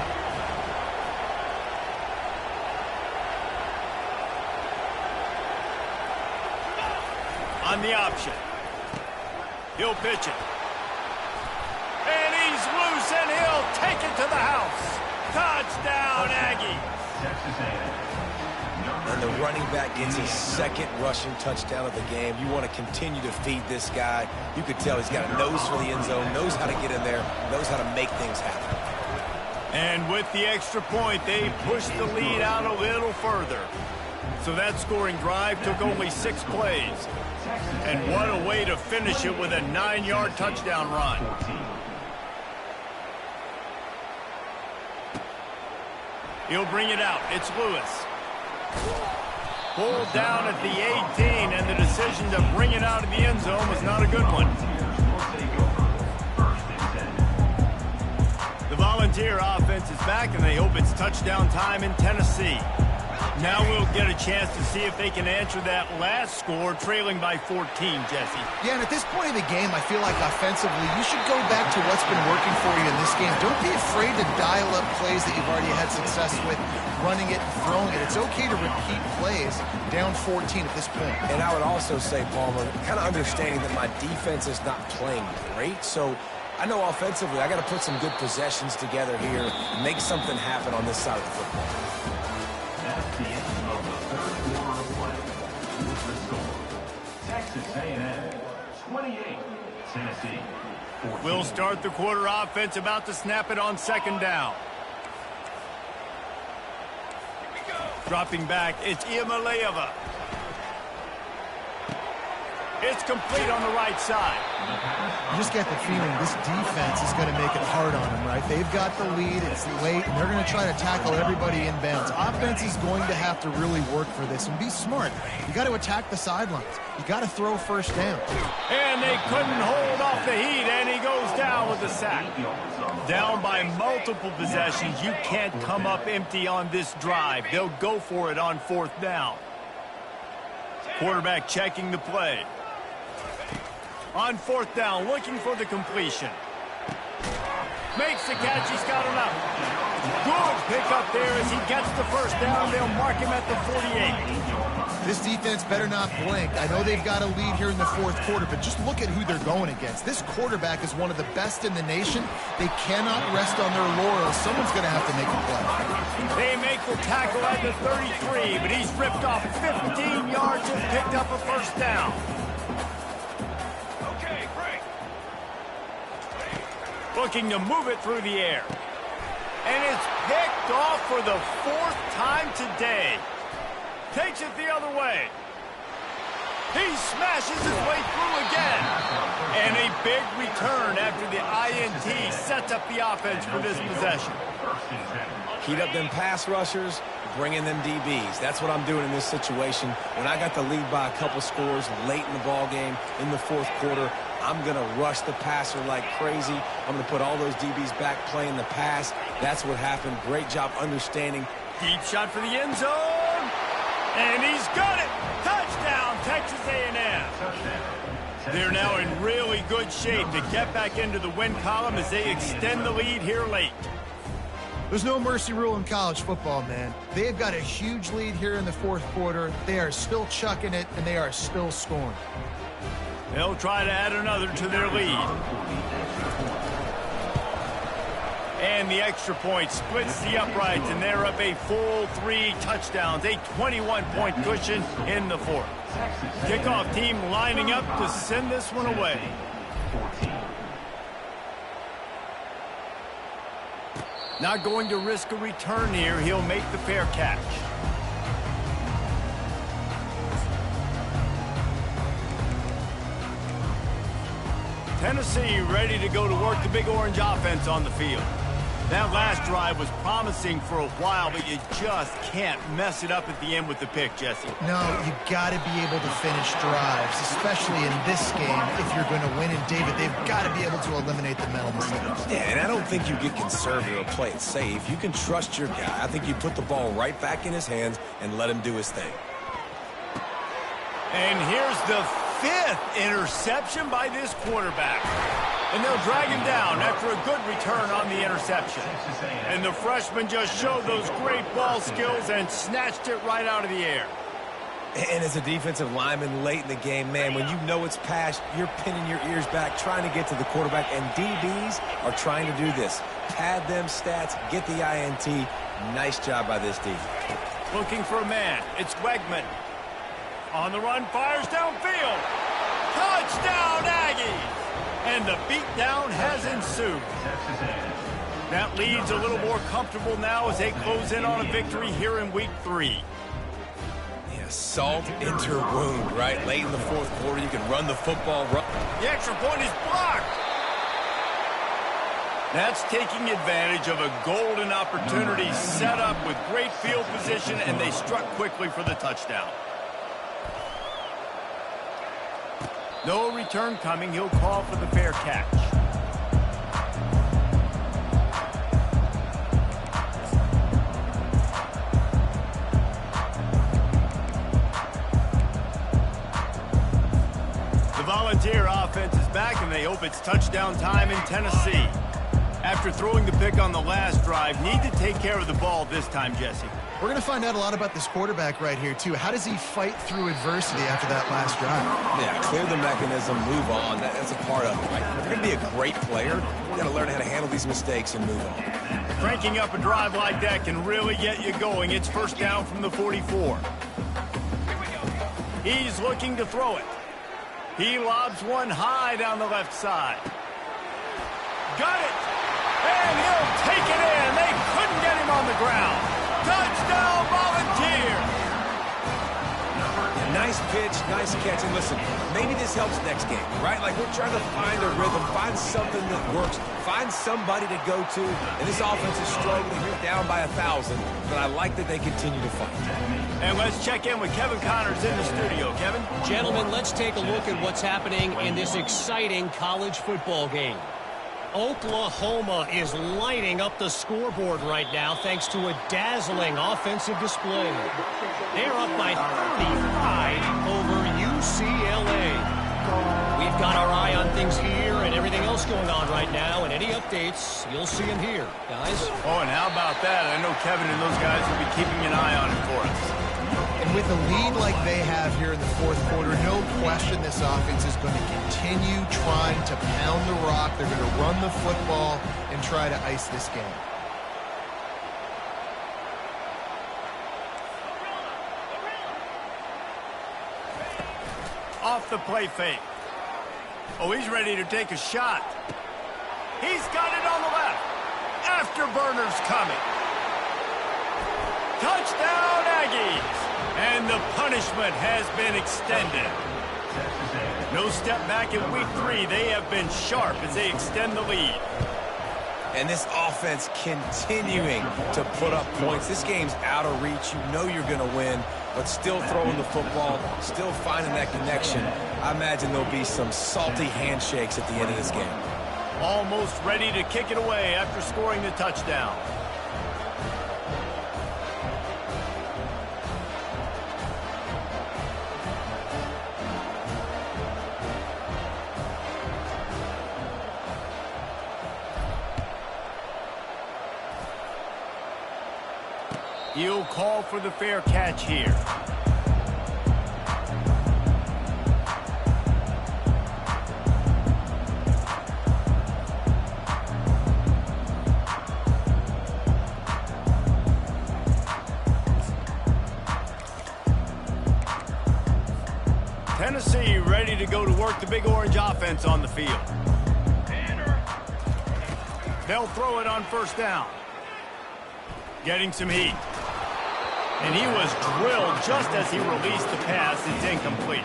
On the option. He'll pitch it. And he's loose, and he'll take it to the house. Touchdown, Aggie. And the running back gets his 2nd rushing touchdown of the game. You want to continue to feed this guy. You could tell he's got a nose for the end zone, knows how to get in there, knows how to make things happen. And with the extra point, they push the lead out a little further. So that scoring drive took only 6 plays. And what a way to finish it with a 9-yard touchdown run. He'll bring it out. It's Lewis. Pulled down at the 18, and the decision to bring it out of the end zone was not a good one. The Volunteer offense is back, and they hope it's touchdown time in Tennessee. Now we'll get a chance to see if they can answer that last score, trailing by 14, Jesse. Yeah, and at this point in the game, I feel like offensively, you should go back to what's been working for you in this game. Don't be afraid to dial up plays that you've already had success with, running it and throwing it. It's okay to repeat plays down 14 at this point. And I would also say, Palmer, kind of understanding that my defense is not playing great, so I know offensively I got to put some good possessions together here and make something happen on this side of the football. That's the end of the third quarter of play. With the score, Texas A&M 28, Tennessee 14. We'll start the quarter offense, about to snap it on second down. Dropping back, it's Iamaleava. It's complete on the right side. You just get the feeling this defense is going to make it hard on them, right? They've got the lead, it's late, and they're going to try to tackle everybody inbounds. Offense is going to have to really work for this and be smart. You got to attack the sidelines. You got to throw first down. And they couldn't hold off the heat, and he goes down with the sack. Down by multiple possessions. You can't come up empty on this drive. They'll go for it on 4th down. Quarterback checking the play. On 4th down, looking for the completion. Makes the catch, he's got him out. Good pick up there as he gets the first down. They'll mark him at the 48. This defense better not blink. I know they've got a lead here in the 4th quarter, but just look at who they're going against. This quarterback is one of the best in the nation. They cannot rest on their laurels. Someone's going to have to make a play. They make the tackle at the 33, but he's ripped off 15 yards and picked up a first down. Looking to move it through the air. And it's picked off for the 4th time today. Takes it the other way. He smashes his way through again. And a big return after the INT sets up the offense for this possession. Heat up them pass rushers, bring in them DBs. That's what I'm doing in this situation. When I got the lead by a couple scores late in the ball game in the 4th quarter, I'm going to rush the passer like crazy. I'm going to put all those DBs back playing the pass. That's what happened. Great job understanding. Deep shot for the end zone. And he's got it. Touchdown, Texas A&M. They're now in really good shape to get back into the win column as they extend the lead here late. There's no mercy rule in college football, man. They've got a huge lead here in the 4th quarter. They are still chucking it, and they are still scoring. They'll try to add another to their lead. And the extra point splits the uprights, and they're up a full 3 touchdowns, a 21-point cushion in the 4th. Kickoff team lining up to send this one away. Not going to risk a return here. He'll make the fair catch. Tennessee ready to go to work the Big Orange offense on the field. That last drive was promising for a while, but you just can't mess it up at the end with the pick, Jesse. No, you got to be able to finish drives, especially in this game. If you're going to win, and David, they've got to be able to eliminate the mental mistakes. Yeah, and I don't think you get conservative or play it safe. You can trust your guy. I think you put the ball right back in his hands and let him do his thing. And here's the 5th interception by this quarterback. And they'll drag him down after a good return on the interception. And the freshman just showed those great ball skills and snatched it right out of the air. And as a defensive lineman late in the game, man, when you know it's passed, you're pinning your ears back, trying to get to the quarterback. And DBs are trying to do this. Pad them stats, get the INT. Nice job by this defense. Looking for a man. It's Wegman. On the run, fires downfield. Touchdown, Aggies! And the beatdown has ensued. That lead's a little more comfortable now as they close in on a victory here in week 3. a salt enter wound, right? Late in the fourth quarter, you can run the football. The extra point is blocked. That's taking advantage of a golden opportunity set up with great field position, and they struck quickly for the touchdown. No return coming. He'll call for the fair catch. The Volunteer offense is back, and they hope it's touchdown time in Tennessee. After throwing the pick on the last drive, need to take care of the ball this time, Jesse. We're going to find out a lot about this quarterback right here, too. How does he fight through adversity after that last drive? Yeah, clear the mechanism, move on. That's a part of it, right? If you're going to be a great player, you got to learn how to handle these mistakes and move on. Cranking up a drive like that can really get you going. It's first down from the 44. He's looking to throw it. He lobs one high down the left side. Got it! And he'll take it in. They couldn't get him on the ground. Touchdown, Volunteer! Nice pitch, nice catch. And listen, maybe this helps next game, right? Like we're trying to find a rhythm, find something that works, find somebody to go to. And this offense is struggling. You're down by 1,000, but I like that they continue to fight. And let's check in with Kevin Connors in the studio. Kevin? Gentlemen, let's take a look at what's happening in this exciting college football game. Oklahoma is lighting up the scoreboard right now thanks to a dazzling offensive display. They're up by 35 over UCLA. We've got our eye on things here and everything else going on right now, and any updates, you'll see them here, guys. Oh, and how about that? I know Kevin and those guys will be keeping an eye on it for us. And with a lead like they have here in the fourth quarter, no question this offense is going to continue trying to pound the rock. They're going to run the football and try to ice this game. Off the play fake. Oh, he's ready to take a shot. He's got it on the left. Afterburner's coming. Touchdown, Aggies. And the punishment has been extended. No step back in week 3. They have been sharp as they extend the lead. And this offense continuing to put up points. This game's out of reach. You know you're going to win, but still throwing the football, still finding that connection. I imagine there'll be some salty handshakes at the end of this game. Almost ready to kick it away after scoring the touchdown. He'll call for the fair catch here. Tennessee ready to go to work the Big Orange offense on the field. They'll throw it on first down. Getting some heat. And he was drilled just as he released the pass. It's incomplete.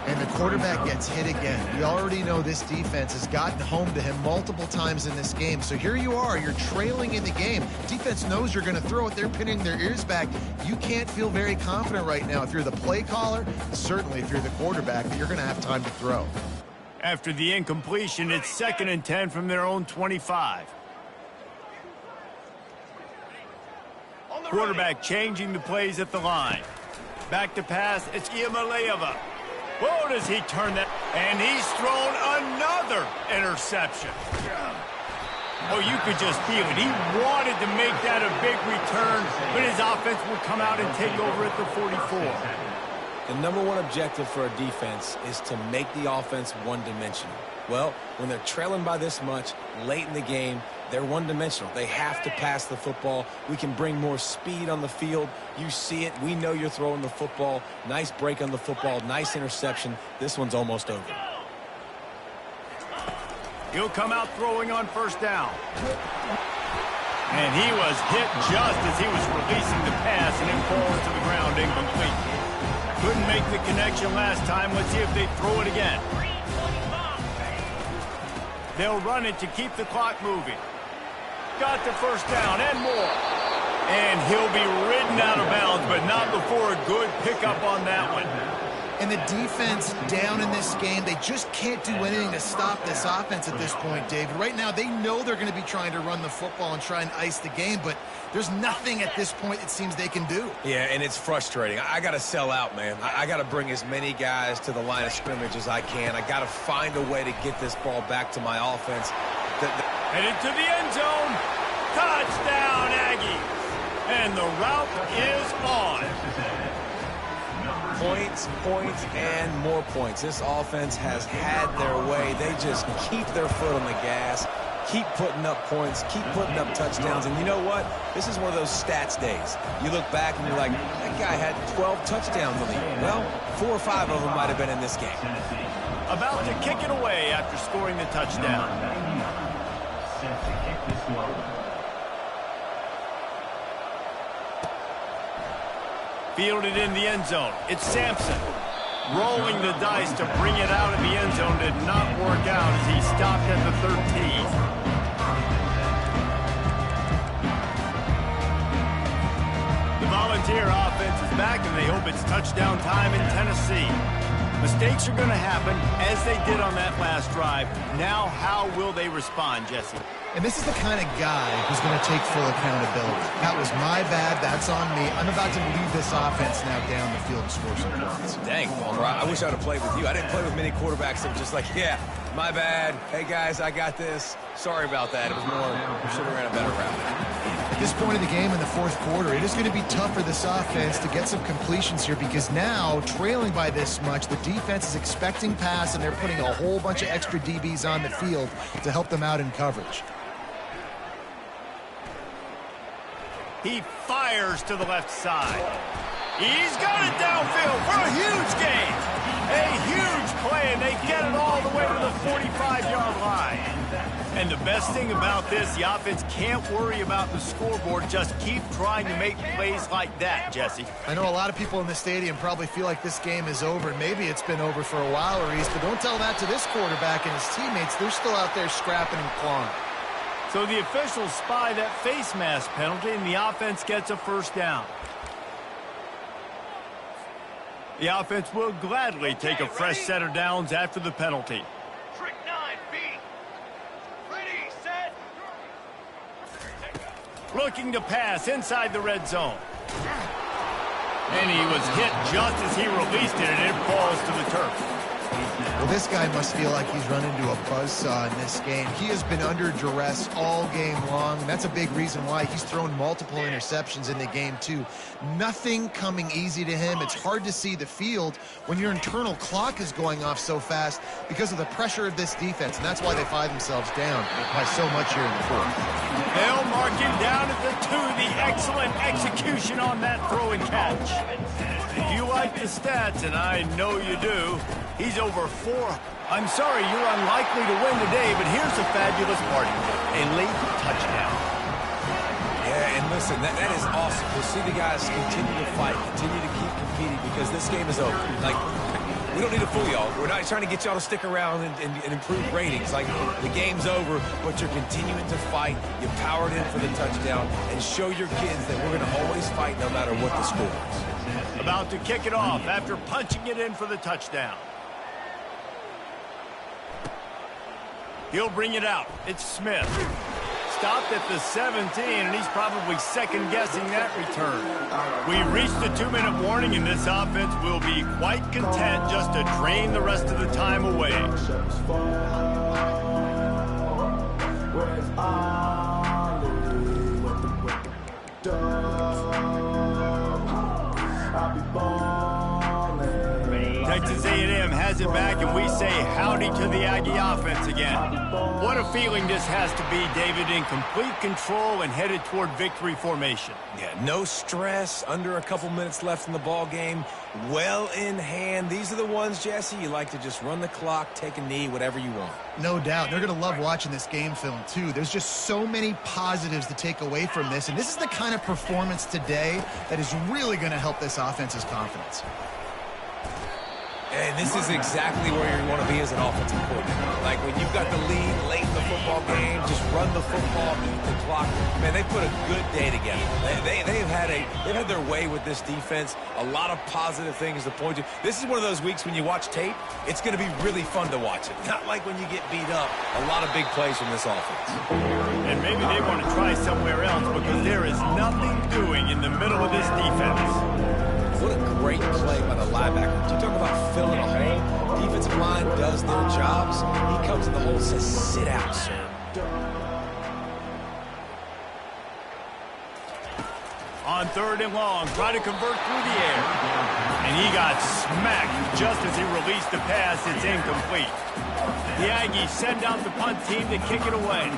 And the quarterback gets hit again. We already know this defense has gotten home to him multiple times in this game. So here you are. You're trailing in the game. Defense knows you're going to throw it. They're pinning their ears back. You can't feel very confident right now. If you're the play caller, certainly if you're the quarterback, that you're going to have time to throw. After the incompletion, it's 2nd and 10 from their own 25. Quarterback changing the plays at the line. Back to pass, it's Iamaleava. Whoa, does he turn that? And he's thrown another interception. Oh, you could just feel it. He wanted to make that a big return, but his offense would come out and take over at the 44. The number one objective for a defense is to make the offense one-dimensional. Well, when they're trailing by this much late in the game, they're one-dimensional. They have to pass the football. We can bring more speed on the field. You see it. We know you're throwing the football. Nice break on the football. Nice interception. This one's almost over. He'll come out throwing on first down. And he was hit just as he was releasing the pass, and it falls to the ground incomplete. Couldn't make the connection last time. Let's see if they throw it again. They'll run it to keep the clock moving. Got the first down and more. And he'll be ridden out of bounds, but not before a good pickup on that one. And the defense down in this game, they just can't do anything to stop this offense at this point, David. Right now, they know they're going to be trying to run the football and try and ice the game, but there's nothing at this point it seems they can do. Yeah, and it's frustrating. I got to sell out, man. I got to bring as many guys to the line of scrimmage as I can. I got to find a way to get this ball back to my offense. Headed to the end zone. Touchdown, Aggies. And the route is on. Points, points, and more points. This offense has had their way. They just keep their foot on the gas, keep putting up points, keep putting up touchdowns. And you know what? This is one of those stats days. You look back and you're like, that guy had 12 touchdowns in the league. Well, 4 or 5 of them might have been in this game. About to kick it away after scoring the touchdown. Set to kick this one. Fielded in the end zone. It's Sampson. Rolling the dice to bring it out of the end zone did not work out as he stopped at the 13. The Volunteer offense is back, and they hope it's touchdown time in Tennessee. Mistakes are going to happen, as they did on that last drive. Now, how will they respond, Jesse? And this is the kind of guy who's going to take full accountability. That was my bad. That's on me. I'm about to lead this offense now down the field and score some points. Dang, Palmer, I wish I would have played with you. I didn't play with many quarterbacks that were just like, yeah, my bad. Hey, guys, I got this. Sorry about that. It was more, we should have ran a better route. At this point of the game in the fourth quarter, it is going to be tough for this offense to get some completions here because now, trailing by this much, the defense is expecting pass, and they're putting a whole bunch of extra DBs on the field to help them out in coverage. He fires to the left side. He's got it downfield for a huge gain. A huge play, and they get it all the way to the 45-yard line. And the best thing about this, the offense can't worry about the scoreboard. Just keep trying to make plays like that, Jesse. I know a lot of people in the stadium probably feel like this game is over. Maybe it's been over for a while, Reese, but don't tell that to this quarterback and his teammates. They're still out there scrapping and clawing. So the officials spy that face mask penalty, and the offense gets a first down. The offense will gladly take a fresh set of downs after the penalty. Trick 9B. Ready, set. Looking to pass inside the red zone. And he was hit just as he released it, and it falls to the turf. Well, this guy must feel like he's run into a buzzsaw in this game. He has been under duress all game long, and that's a big reason why he's thrown multiple interceptions in the game, too. Nothing coming easy to him. It's hard to see the field when your internal clock is going off so fast because of the pressure of this defense, and that's why they find themselves down by so much here in the fourth. They'll mark him down at the 2. The excellent execution on that throw and catch. If you like the stats, and I know you do, he's over 4. I'm sorry, you're unlikely to win today, but here's a fabulous part. A late touchdown. Yeah, and listen, that is awesome. We'll see the guys continue to fight, continue to keep competing because this game is over. Like, we don't need to fool y'all. We're not trying to get y'all to stick around and improve ratings. Like, the game's over, but you're continuing to fight. You powered in for the touchdown and show your kids that we're going to always fight no matter what the score is. About to kick it off after punching it in for the touchdown. He'll bring it out. It's Smith. Stopped at the 17, and he's probably second-guessing that return. We reached the 2-minute warning, and this offense will be quite content just to drain the rest of the time away. Texas A&M has it back, and we say howdy to the Aggie offense again. What a feeling this has to be, David, in complete control and headed toward victory formation. Yeah, no stress, under a couple minutes left in the ball game, well in hand. These are the ones, Jesse, you like to just run the clock, take a knee, whatever you want. No doubt. They're going to love watching this game film, too. There's just so many positives to take away from this, and this is the kind of performance today that is really going to help this offense's confidence. And this is exactly where you want to be as an offensive coordinator. Like when you've got the lead late in the football game, just run the football, eat the clock. Man, they put a good day together. They've had their way with this defense. A lot of positive things to point to. This is one of those weeks when you watch tape, it's going to be really fun to watch it. Not like when you get beat up. A lot of big plays from this offense. And maybe they want to try somewhere else because there is nothing doing in the middle of this defense. What a great play by the linebacker. You talk about filling a hole. Defensive line does their jobs. He comes in the hole and says, sit out, sir. On 3rd and long, try to convert through the air. And he got smacked just as he released the pass. It's incomplete. The Aggies send out the punt team to kick it away.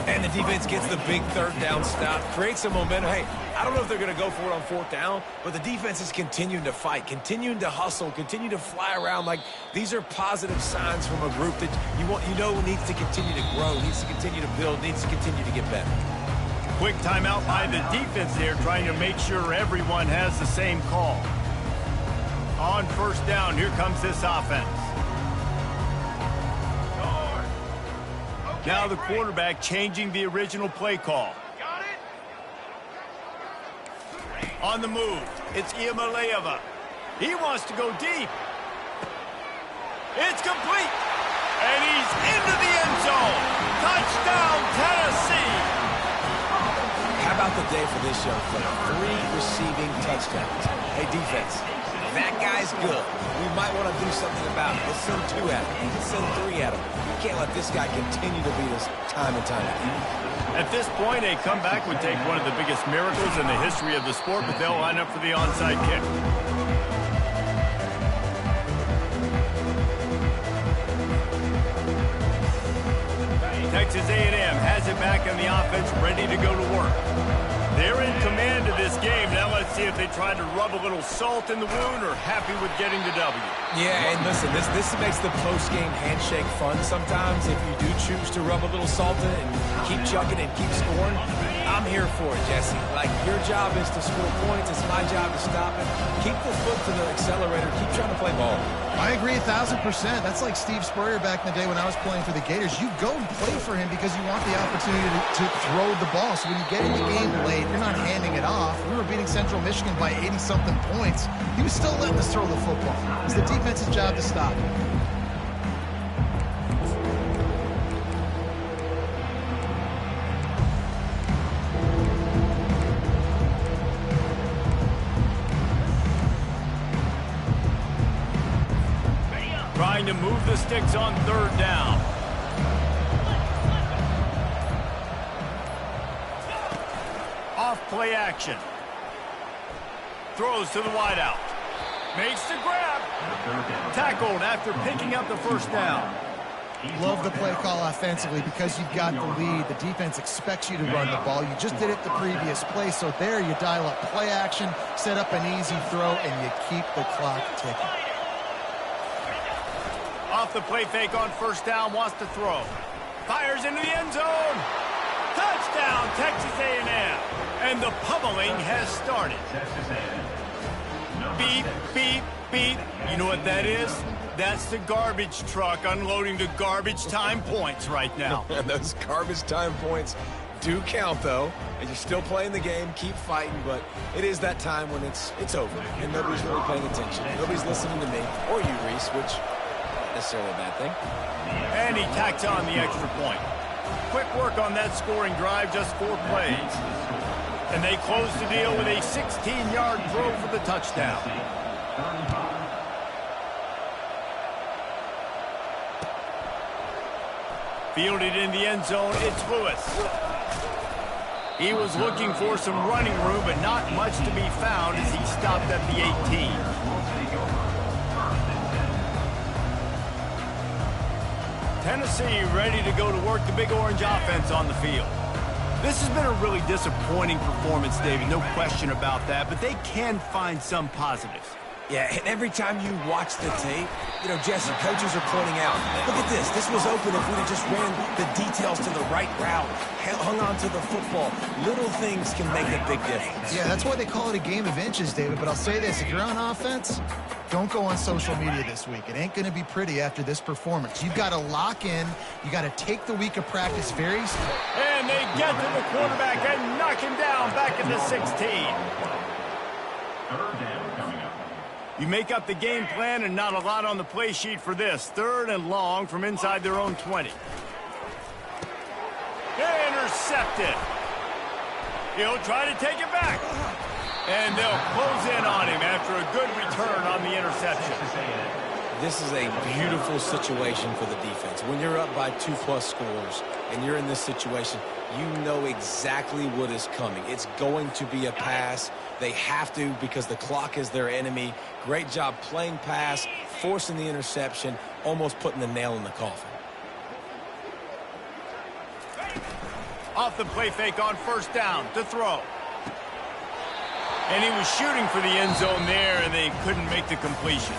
And the defense gets the big 3rd down stop, creates some momentum. Hey, I don't know if they're going to go for it on 4th down, but the defense is continuing to fight, continuing to hustle, continue to fly around. Like, these are positive signs from a group that you know needs to continue to grow, needs to continue to build, needs to continue to get better. Quick timeout by the defense there, trying to make sure everyone has the same call. On 1st down, here comes this offense. Now the quarterback changing the original play call. Got it. On the move, it's Iamaleava. He wants to go deep. It's complete. And he's into the end zone. Touchdown, Tennessee. How about the day for this young player? 3 receiving touchdowns. Hey, defense, that guy's good. We might want to do something about it. Let's send 2 at him. Let's send 3 at him. We can't let this guy continue to beat us time and time again. At this point, a comeback would take one of the biggest miracles in the history of the sport, but they'll line up for the onside kick. Texas A&M has it back in the offense, ready to go to work. They're in command of this game. Now let's see if they try to rub a little salt in the wound or happy with getting the W. Yeah, and listen, this makes the post-game handshake fun sometimes. If you do choose to rub a little salt in it and keep chucking and keep scoring, I'm here for it, Jesse. Like, your job is to score points. It's my job to stop it. Keep the foot to the accelerator. Keep trying to play ball. I agree 1,000%. That's like Steve Spurrier back in the day when I was playing for the Gators. You go and play for him because you want the opportunity to throw the ball. So when you get in the game late, you're not handing it off. We were beating Central Michigan by 80-something points. He was still letting us throw the football. It's the defense's job to stop it. Trying to move the sticks on 3rd down. Off play action. Throws to the wideout. Makes the grab. Tackled after picking up the 1st down. Love the play call offensively because you've got the lead. The defense expects you to run the ball. You just did it the previous play, so there you dial up play action, set up an easy throw, and you keep the clock ticking. Off the play fake on 1st down, wants to throw. Fires into the end zone. Touchdown, Texas A&M. And the pummeling has started. Beep, beep, beep. You know what that is? That's the garbage truck unloading the garbage time points right now. And those garbage time points do count, though. And you're still playing the game, keep fighting, but it is that time when it's over. And nobody's really paying attention. Nobody's listening to me, or you, Reese, which isn't necessarily a bad thing. And he tacks on the extra point. Quick work on that scoring drive, just 4 plays. And they close the deal with a 16-yard throw for the touchdown. Fielded in the end zone, it's Lewis. He was looking for some running room, but not much to be found as he stopped at the 18. Tennessee ready to go to work the Big Orange offense on the field. This has been a really disappointing performance, David, no question about that, but they can find some positives. Yeah, and every time you watch the tape, you know, Jesse, coaches are pointing out, look at this. This was open if we'd have just ran the details to the right route, hung on to the football. Little things can make a big difference. Yeah, that's why they call it a game of inches, David. But I'll say this, if you're on offense, don't go on social media this week. It ain't going to be pretty after this performance. You've got to lock in. You got to take the week of practice very seriously. And they get to the quarterback and knock him down back at the 16. Third down coming up. You make up the game plan and not a lot on the play sheet for this. 3rd and long from inside their own 20. Intercepted. He'll try to take it back. And they'll close in on him after a good return on the interception. This is a beautiful situation for the defense. When you're up by 2+ scores and you're in this situation, you know exactly what is coming. It's going to be a pass. They have to because the clock is their enemy. Great job playing pass, forcing the interception, almost putting the nail in the coffin. Off the play fake on 1st down to throw. And he was shooting for the end zone there, and they couldn't make the completion.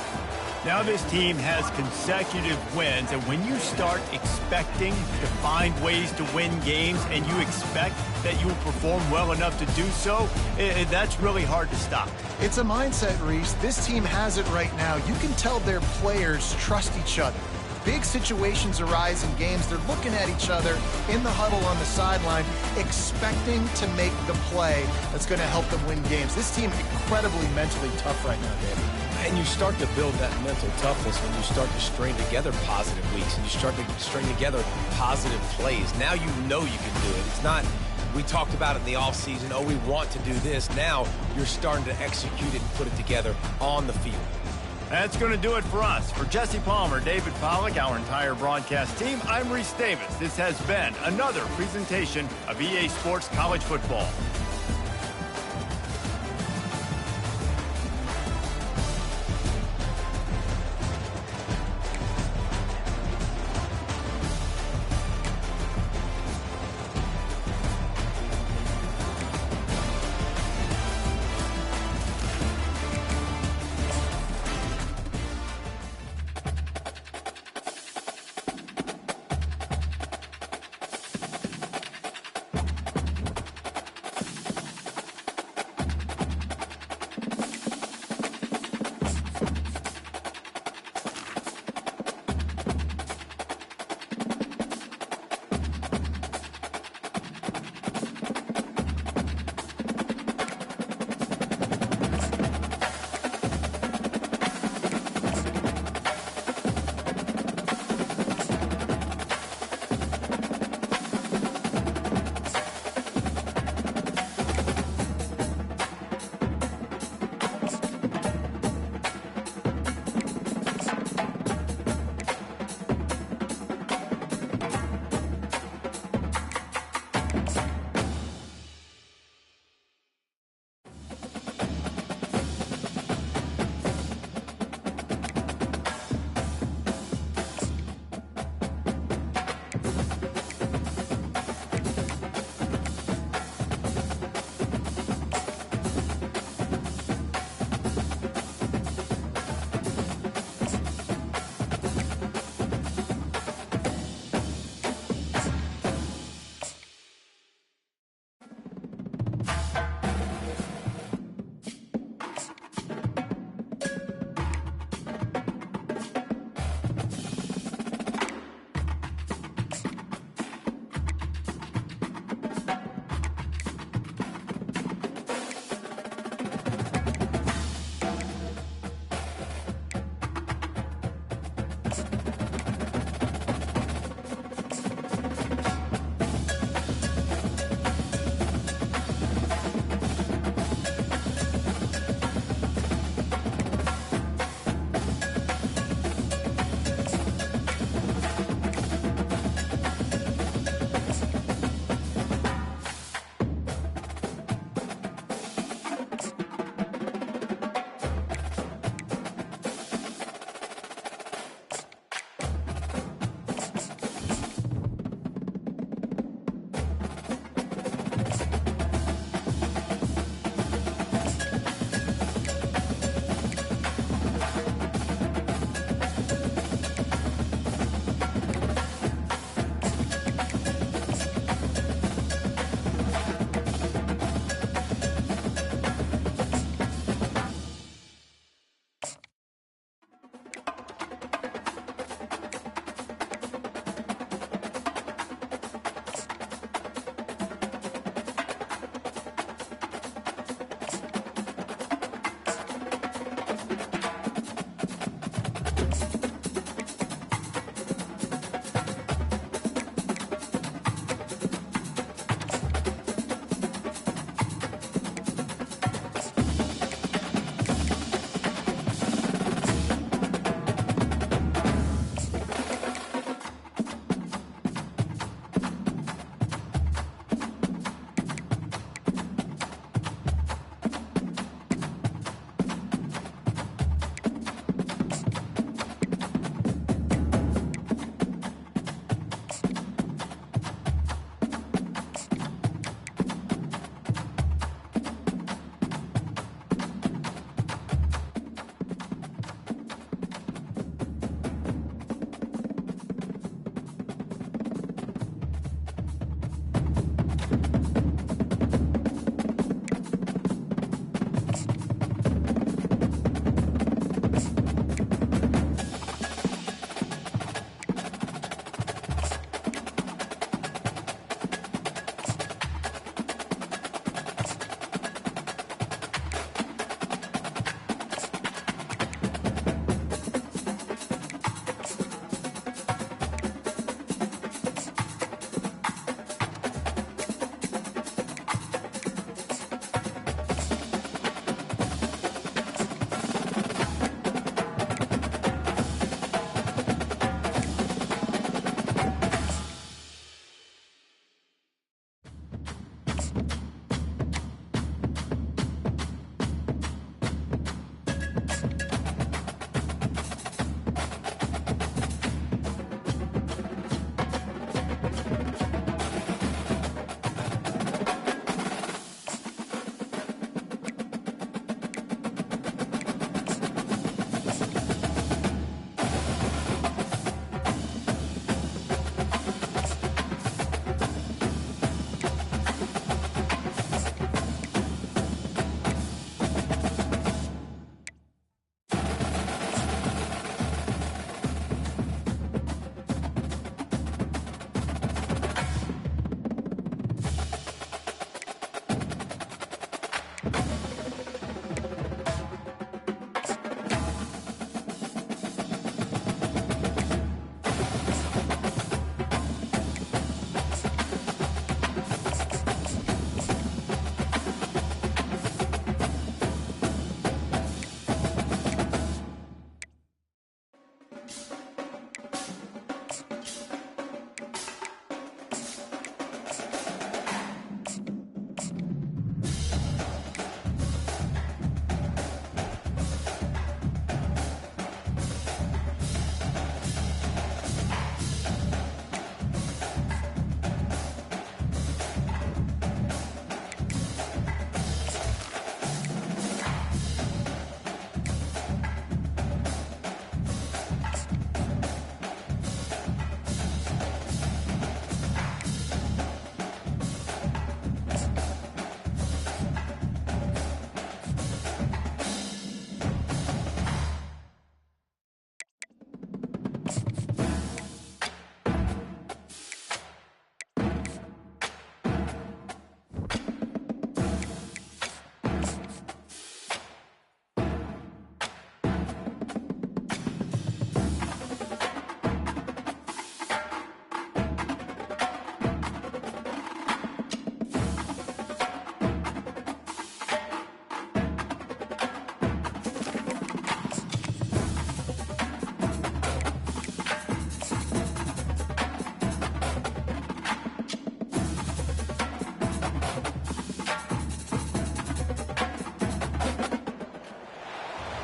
Now this team has consecutive wins, and when you start expecting to find ways to win games and you expect that you will perform well enough to do so, that's really hard to stop. It's a mindset, Reese. This team has it right now. You can tell their players trust each other. Big situations arise in games. They're looking at each other in the huddle on the sideline, expecting to make the play that's going to help them win games. This team incredibly mentally tough right now, David. And you start to build that mental toughness when you start to string together positive weeks and you start to string together positive plays. Now you know you can do it. It's not, we talked about it in the offseason, oh, we want to do this. Now you're starting to execute it and put it together on the field. That's going to do it for us. For Jesse Palmer, David Pollack, our entire broadcast team, I'm Reese Davis. This has been another presentation of EA Sports College Football.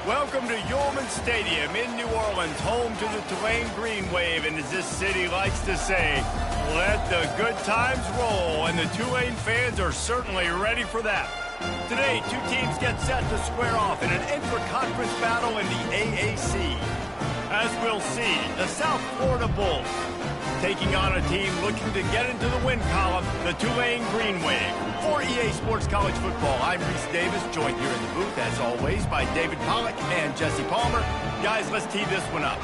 Welcome to Yulman Stadium in New Orleans, home to the Tulane Green Wave, and as this city likes to say, let the good times roll, and the Tulane fans are certainly ready for that. Today, two teams get set to square off in an intra-conference battle in the AAC. As we'll see, the South Florida Bulls taking on a team looking to get into the win column, the Tulane Green Wave. For EA Sports College Football, I'm Reese Davis, joined here in the booth, as always, by David Pollack and Jesse Palmer. Guys, let's tee this one up.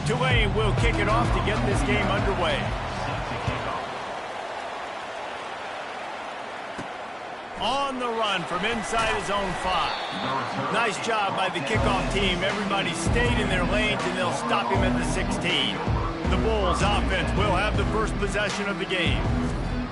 Tulane will kick it off to get this game underway. On the run from inside his own 5. Nice job by the kickoff team. Everybody stayed in their lanes, and they'll stop him at the 16. The Bulls offense will have the first possession of the game.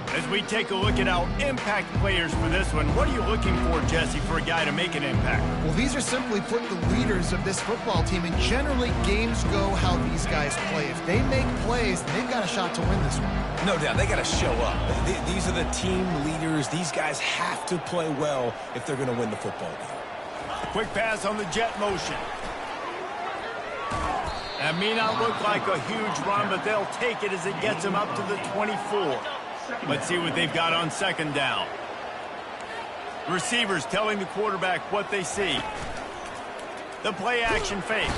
As we take a look at our impact players for this one, what are you looking for, Jesse, for a guy to make an impact? Well, these are simply put the leaders of this football team, and generally games go how these guys play. If they make plays, they've got a shot to win this one. No doubt, they got to show up. These are the team leaders. These guys have to play well if they're going to win the football game. Quick pass on the jet motion. That may not look like a huge run, but they'll take it as it gets them up to the 24. Let's see what they've got on second down. Receivers telling the quarterback what they see. The play action fake.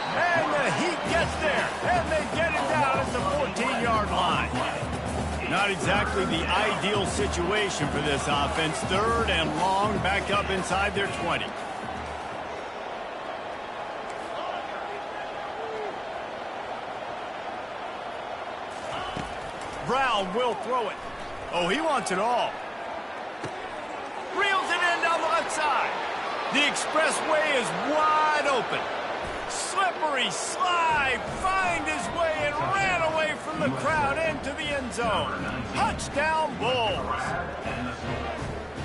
And the heat gets there. And they get it down at the 14-yard line. Not exactly the ideal situation for this offense. Third and long, back up inside their 20. Brown will throw it. Oh, he wants it all. Reels it in down the left side. The expressway is wide open. Slippery slide, find his way and ran away from the crowd into the end zone. Touchdown, Bulls.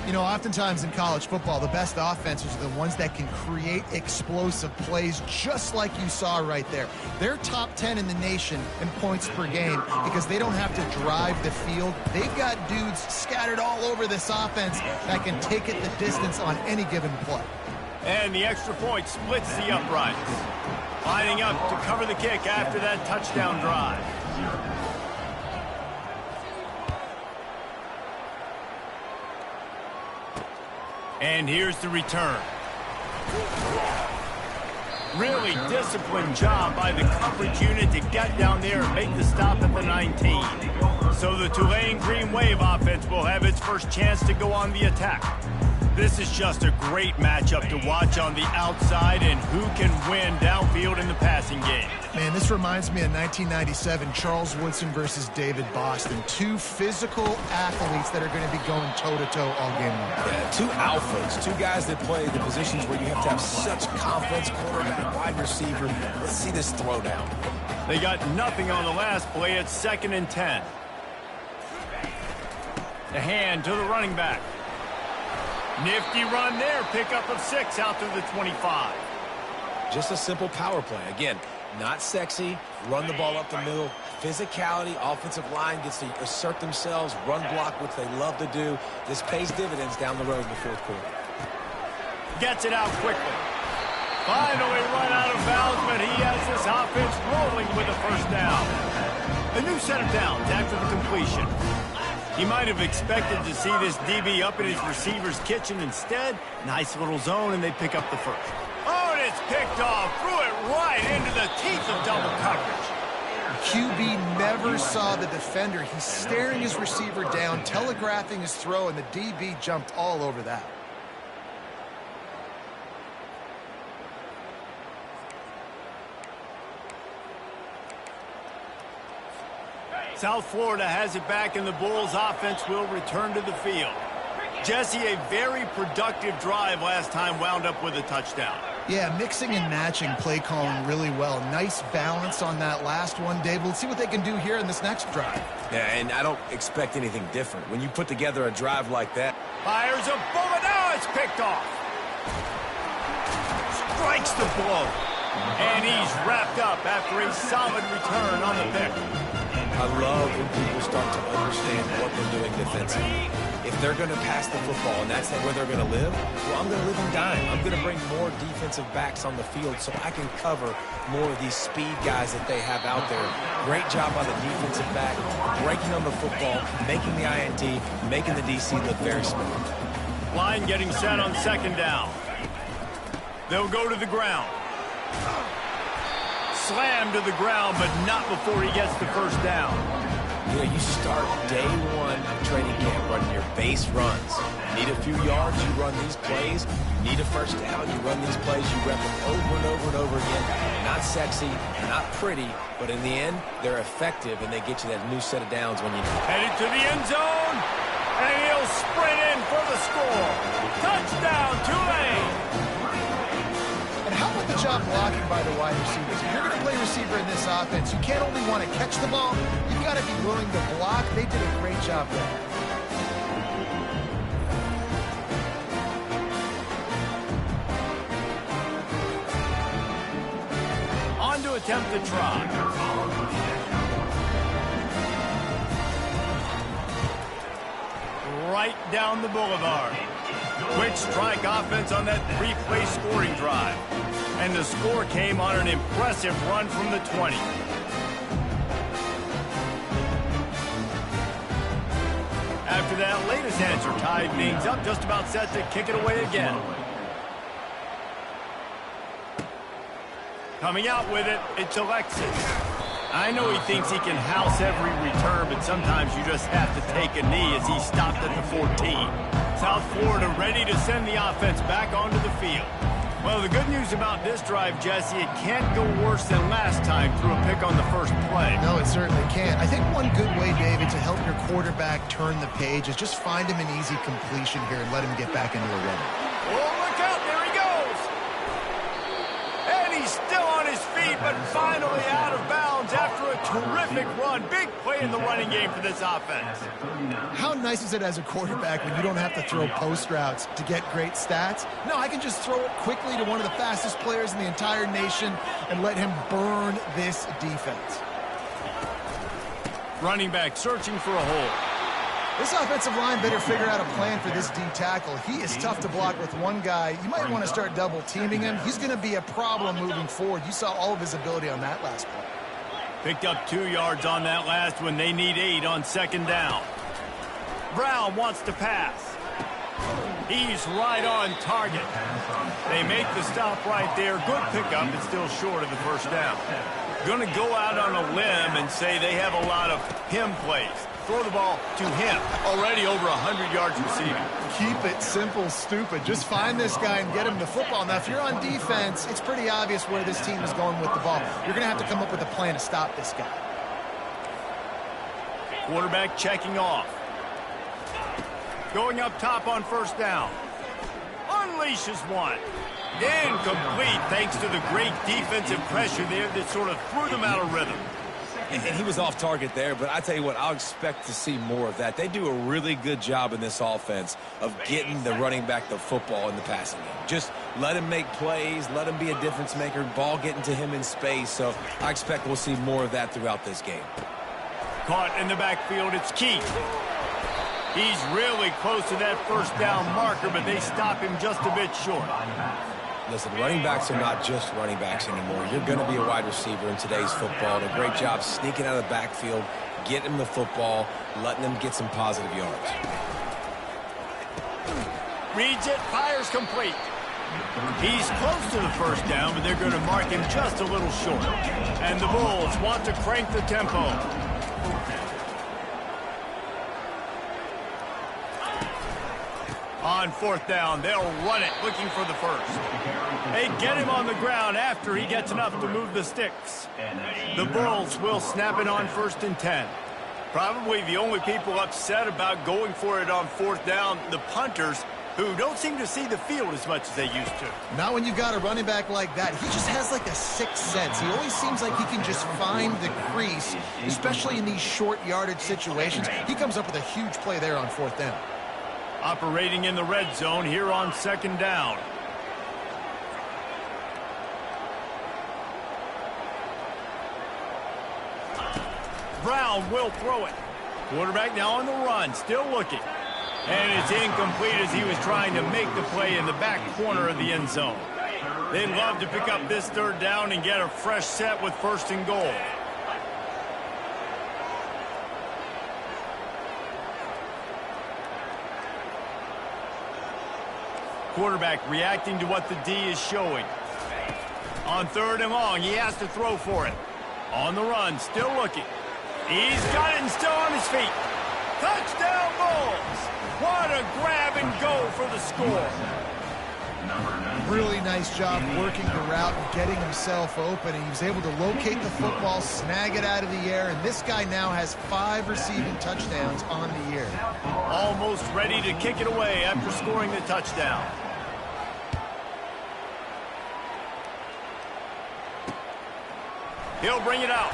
You know, oftentimes in college football, the best offenses are the ones that can create explosive plays, just like you saw right there. They're top 10 in the nation in points per game because they don't have to drive the field. They've got dudes scattered all over this offense that can take it the distance on any given play. And the extra point splits the uprights. Lining up to cover the kick after that touchdown drive. And here's the return. Really disciplined job by the coverage unit to get down there and make the stop at the 19. So the Tulane Green Wave offense will have its first chance to go on the attack. This is just a great matchup to watch on the outside, and who can win downfield in the passing game. Man, this reminds me of 1997, Charles Woodson versus David Boston. Two physical athletes that are going to be going toe-to-toe all game long. Yeah, two alphas, two guys that play the positions where you have to have such confidence, quarterback, wide receiver. Let's see this throwdown. They got nothing on the last play. It's 2nd and 10. The hand to the running back. Nifty run there. Pickup of 6 out to the 25. Just a simple power play. Again, not sexy. Run the ball up the middle. Physicality. Offensive line gets to assert themselves. Run block, which they love to do. This pays dividends down the road in the fourth quarter. Gets it out quickly. Finally run out of bounds, but he has this offense rolling with a first down. A new set of downs after the completion. He might have expected to see this DB up in his receiver's kitchen. Instead, nice little zone, and they pick up the first. Oh, and it's picked off. Threw it right into the teeth of double coverage. QB never saw the defender. He's staring his receiver down, telegraphing his throw, and the DB jumped all over that. South Florida has it back, and the Bulls offense will return to the field. Jesse, a very productive drive last time wound up with a touchdown. Yeah, mixing and matching play calling really well. Nice balance on that last one, Dave. Let's see what they can do here in this next drive. Yeah, and I don't expect anything different. When you put together a drive like that. Fires a bullet. Now it's picked off. Strikes the blow. And he's wrapped up after a solid return on the pick. I love when people start to understand what they're doing defensively. If they're going to pass the football and that's where they're going to live, well, I'm going to live in dime. I'm going to bring more defensive backs on the field so I can cover more of these speed guys that they have out there. Great job by the defensive back, breaking on the football, making the INT, making the DC look very smooth. Line getting set on second down. They'll go to the ground. Slam to the ground, but not before he gets the first down. You know, you start day one of training camp running your base runs. Need a few yards, you run these plays. You need a first down, you run these plays. You rep them over and over and over again. Not sexy, not pretty, but in the end, they're effective, and they get you that new set of downs when you need it. Headed to the end zone, and he'll sprint in for the score. Touchdown, Tulane! And how about the job blocking by the wide receivers? If you're going to play receiver in this offense, you can't only want to catch the ball, you've got to be willing to block. They did a great job there. On to attempt the try. Right down the boulevard. Quick strike offense on that three-play scoring drive. And the score came on an impressive run from the 20. After that latest answer tied things up, just about set to kick it away again. Coming out with it, it's Alexis. I know he thinks he can house every return, but sometimes you just have to take a knee as he stopped at the 14. South Florida ready to send the offense back onto the field. Well, the good news about this drive, Jesse, it can't go worse than last time through a pick on the first play. No, it certainly can't. I think one good way, David, to help your quarterback turn the page is just find him an easy completion here and let him get back into a rhythm. Oh, look out, there he goes! And he's still on his feet, but finally out of bounds after a terrific run. Big play in the running game for this offense. How nice is it as a quarterback when you don't have to throw post routes to get great stats? No, I can just throw it quickly to one of the fastest players in the entire nation and let him burn this defense. Running back searching for a hole. This offensive line better figure out a plan for this D tackle. He is tough to block with one guy. You might want to start double teaming him. He's going to be a problem moving forward. You saw all of his ability on that last play. Picked up 2 yards on that last one. They need 8 on second down. Brown wants to pass. He's right on target. They make the stop right there. Good pickup. It's still short of the first down. Going to go out on a limb and say they have a lot of him plays. Throw the ball to him. Already over 100 yards receiving. Keep it simple, stupid. Just find this guy and get him the football. Now, if you're on defense, it's pretty obvious where this team is going with the ball. You're going to have to come up with a plan to stop this guy. Quarterback checking off. Going up top on first down. Unleashes one. Incomplete thanks to the great defensive pressure there that sort of threw them out of rhythm. And he was off target there, but I tell you what, I'll expect to see more of that. They do a really good job in this offense of getting the running back the football in the passing game. Just let him make plays, let him be a difference maker, ball getting to him in space. So I expect we'll see more of that throughout this game. Caught in the backfield, it's Keith. He's really close to that first down marker, but they stop him just a bit short. Listen, running backs are not just running backs anymore. You're going to be a wide receiver in today's football. And a great job sneaking out of the backfield, getting him the football, letting them get some positive yards. Reads it, fires complete. He's close to the first down, but they're going to mark him just a little short. And the Bulls want to crank the tempo. On fourth down, they'll run it, looking for the first. They get him on the ground after he gets enough to move the sticks. The Bulls will snap it on 1st and 10. Probably the only people upset about going for it on fourth down, the punters, who don't seem to see the field as much as they used to. Not when you've got a running back like that. He just has like a sixth sense. He always seems like he can just find the crease, especially in these short yardage situations. He comes up with a huge play there on fourth down. Operating in the red zone here on second down. Brown will throw it. Quarterback now on the run, still looking. And it's incomplete as he was trying to make the play in the back corner of the end zone. They'd love to pick up this third down and get a fresh set with 1st and goal. Quarterback reacting to what the D is showing. On 3rd and long, he has to throw for it. On the run, still looking. He's got it and still on his feet. Touchdown Bulls! What a grab and go for the score. Really nice job working the route and getting himself open. He was able to locate the football, snag it out of the air, and this guy now has 5 receiving touchdowns on the year. Almost ready to kick it away after scoring the touchdown. He'll bring it out.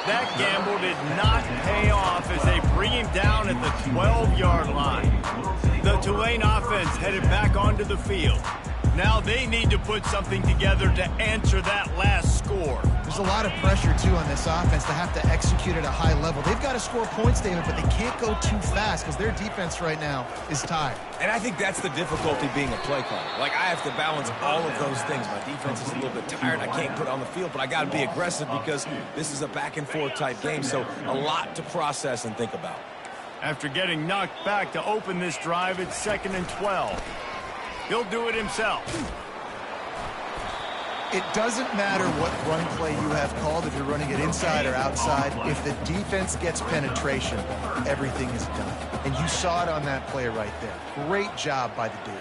That gamble did not pay off as they bring him down at the 12-yard line. The Tulane offense headed back onto the field. Now they need to put something together to answer that last score. There's a lot of pressure, too, on this offense to have to execute at a high level. They've got to score points, David, but they can't go too fast because their defense right now is tired. And I think that's the difficulty being a play caller. Like, I have to balance all of those things. My defense is a little bit tired. I can't put it on the field, but I got to be aggressive because this is a back-and-forth type game, so a lot to process and think about. After getting knocked back to open this drive, it's 2nd and 12. He'll do it himself. It doesn't matter what run play you have called, if you're running it inside or outside. If the defense gets penetration, everything is done. And you saw it on that play right there. Great job by the dude.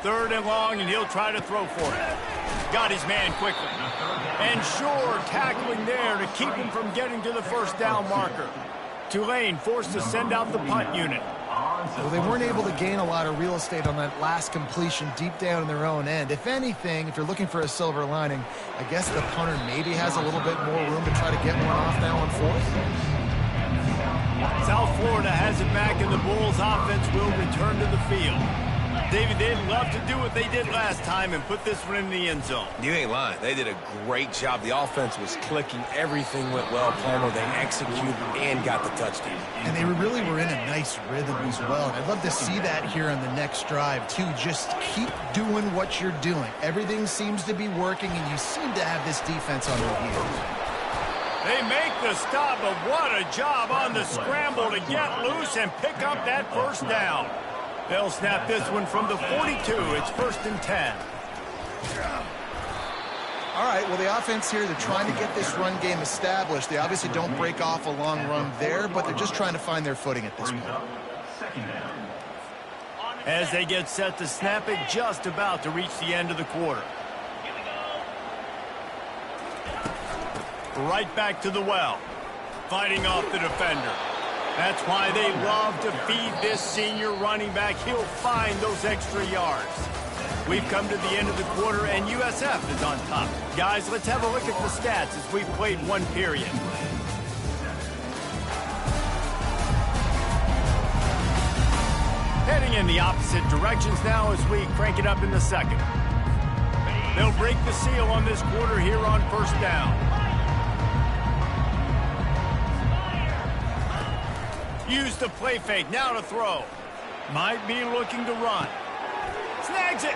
3rd and long, and he'll try to throw for it. Got his man quickly. And sure, tackling there to keep him from getting to the 1st down marker. Tulane forced to send out the punt unit. Well, they weren't able to gain a lot of real estate on that last completion deep down in their own end. If anything, if you're looking for a silver lining, I guess the punter maybe has a little bit more room to try to get one off now on 4th. South Florida has it back, and the Bulls offense will return to the field. David, they'd love to do what they did last time and put this one in the end zone. You ain't lying. They did a great job. The offense was clicking. Everything went well. Palmer, they executed and got the touchdown. And they really were in a nice rhythm as well. And I'd love to see that here on the next drive, too. Just keep doing what you're doing. Everything seems to be working, and you seem to have this defense on their heels. They make the stop, but what a job on the scramble to get loose and pick up that 1st down. They'll snap this one from the 42. It's 1st and 10. All right, well, the offense here, they're trying to get this run game established. They obviously don't break off a long run there, but they're just trying to find their footing at this point. As they get set to snap it, just about to reach the end of the quarter. Right back to the well. Fighting off the defender. That's why they love to feed this senior running back. He'll find those extra yards. We've come to the end of the quarter, and USF is on top. Guys, let's have a look at the stats as we've played 1 period. Heading in the opposite directions now as we crank it up in the 2nd. They'll break the seal on this quarter here on 1st down. Use the play fake, now to throw. Might be looking to run. Snags it.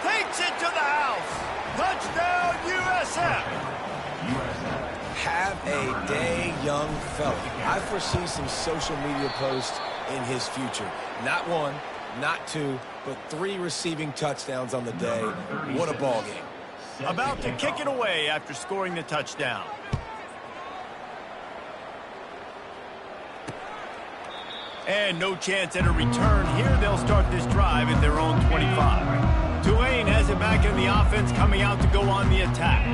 Takes it to the house. Touchdown, USF. Have a day, young fella. I foresee some social media posts in his future. Not 1, not 2, but 3 receiving touchdowns on the day. What a ball game. About to kick it away after scoring the touchdown. And no chance at a return here. They'll start this drive at their own 25. Tulane has it back in the offense, coming out to go on the attack.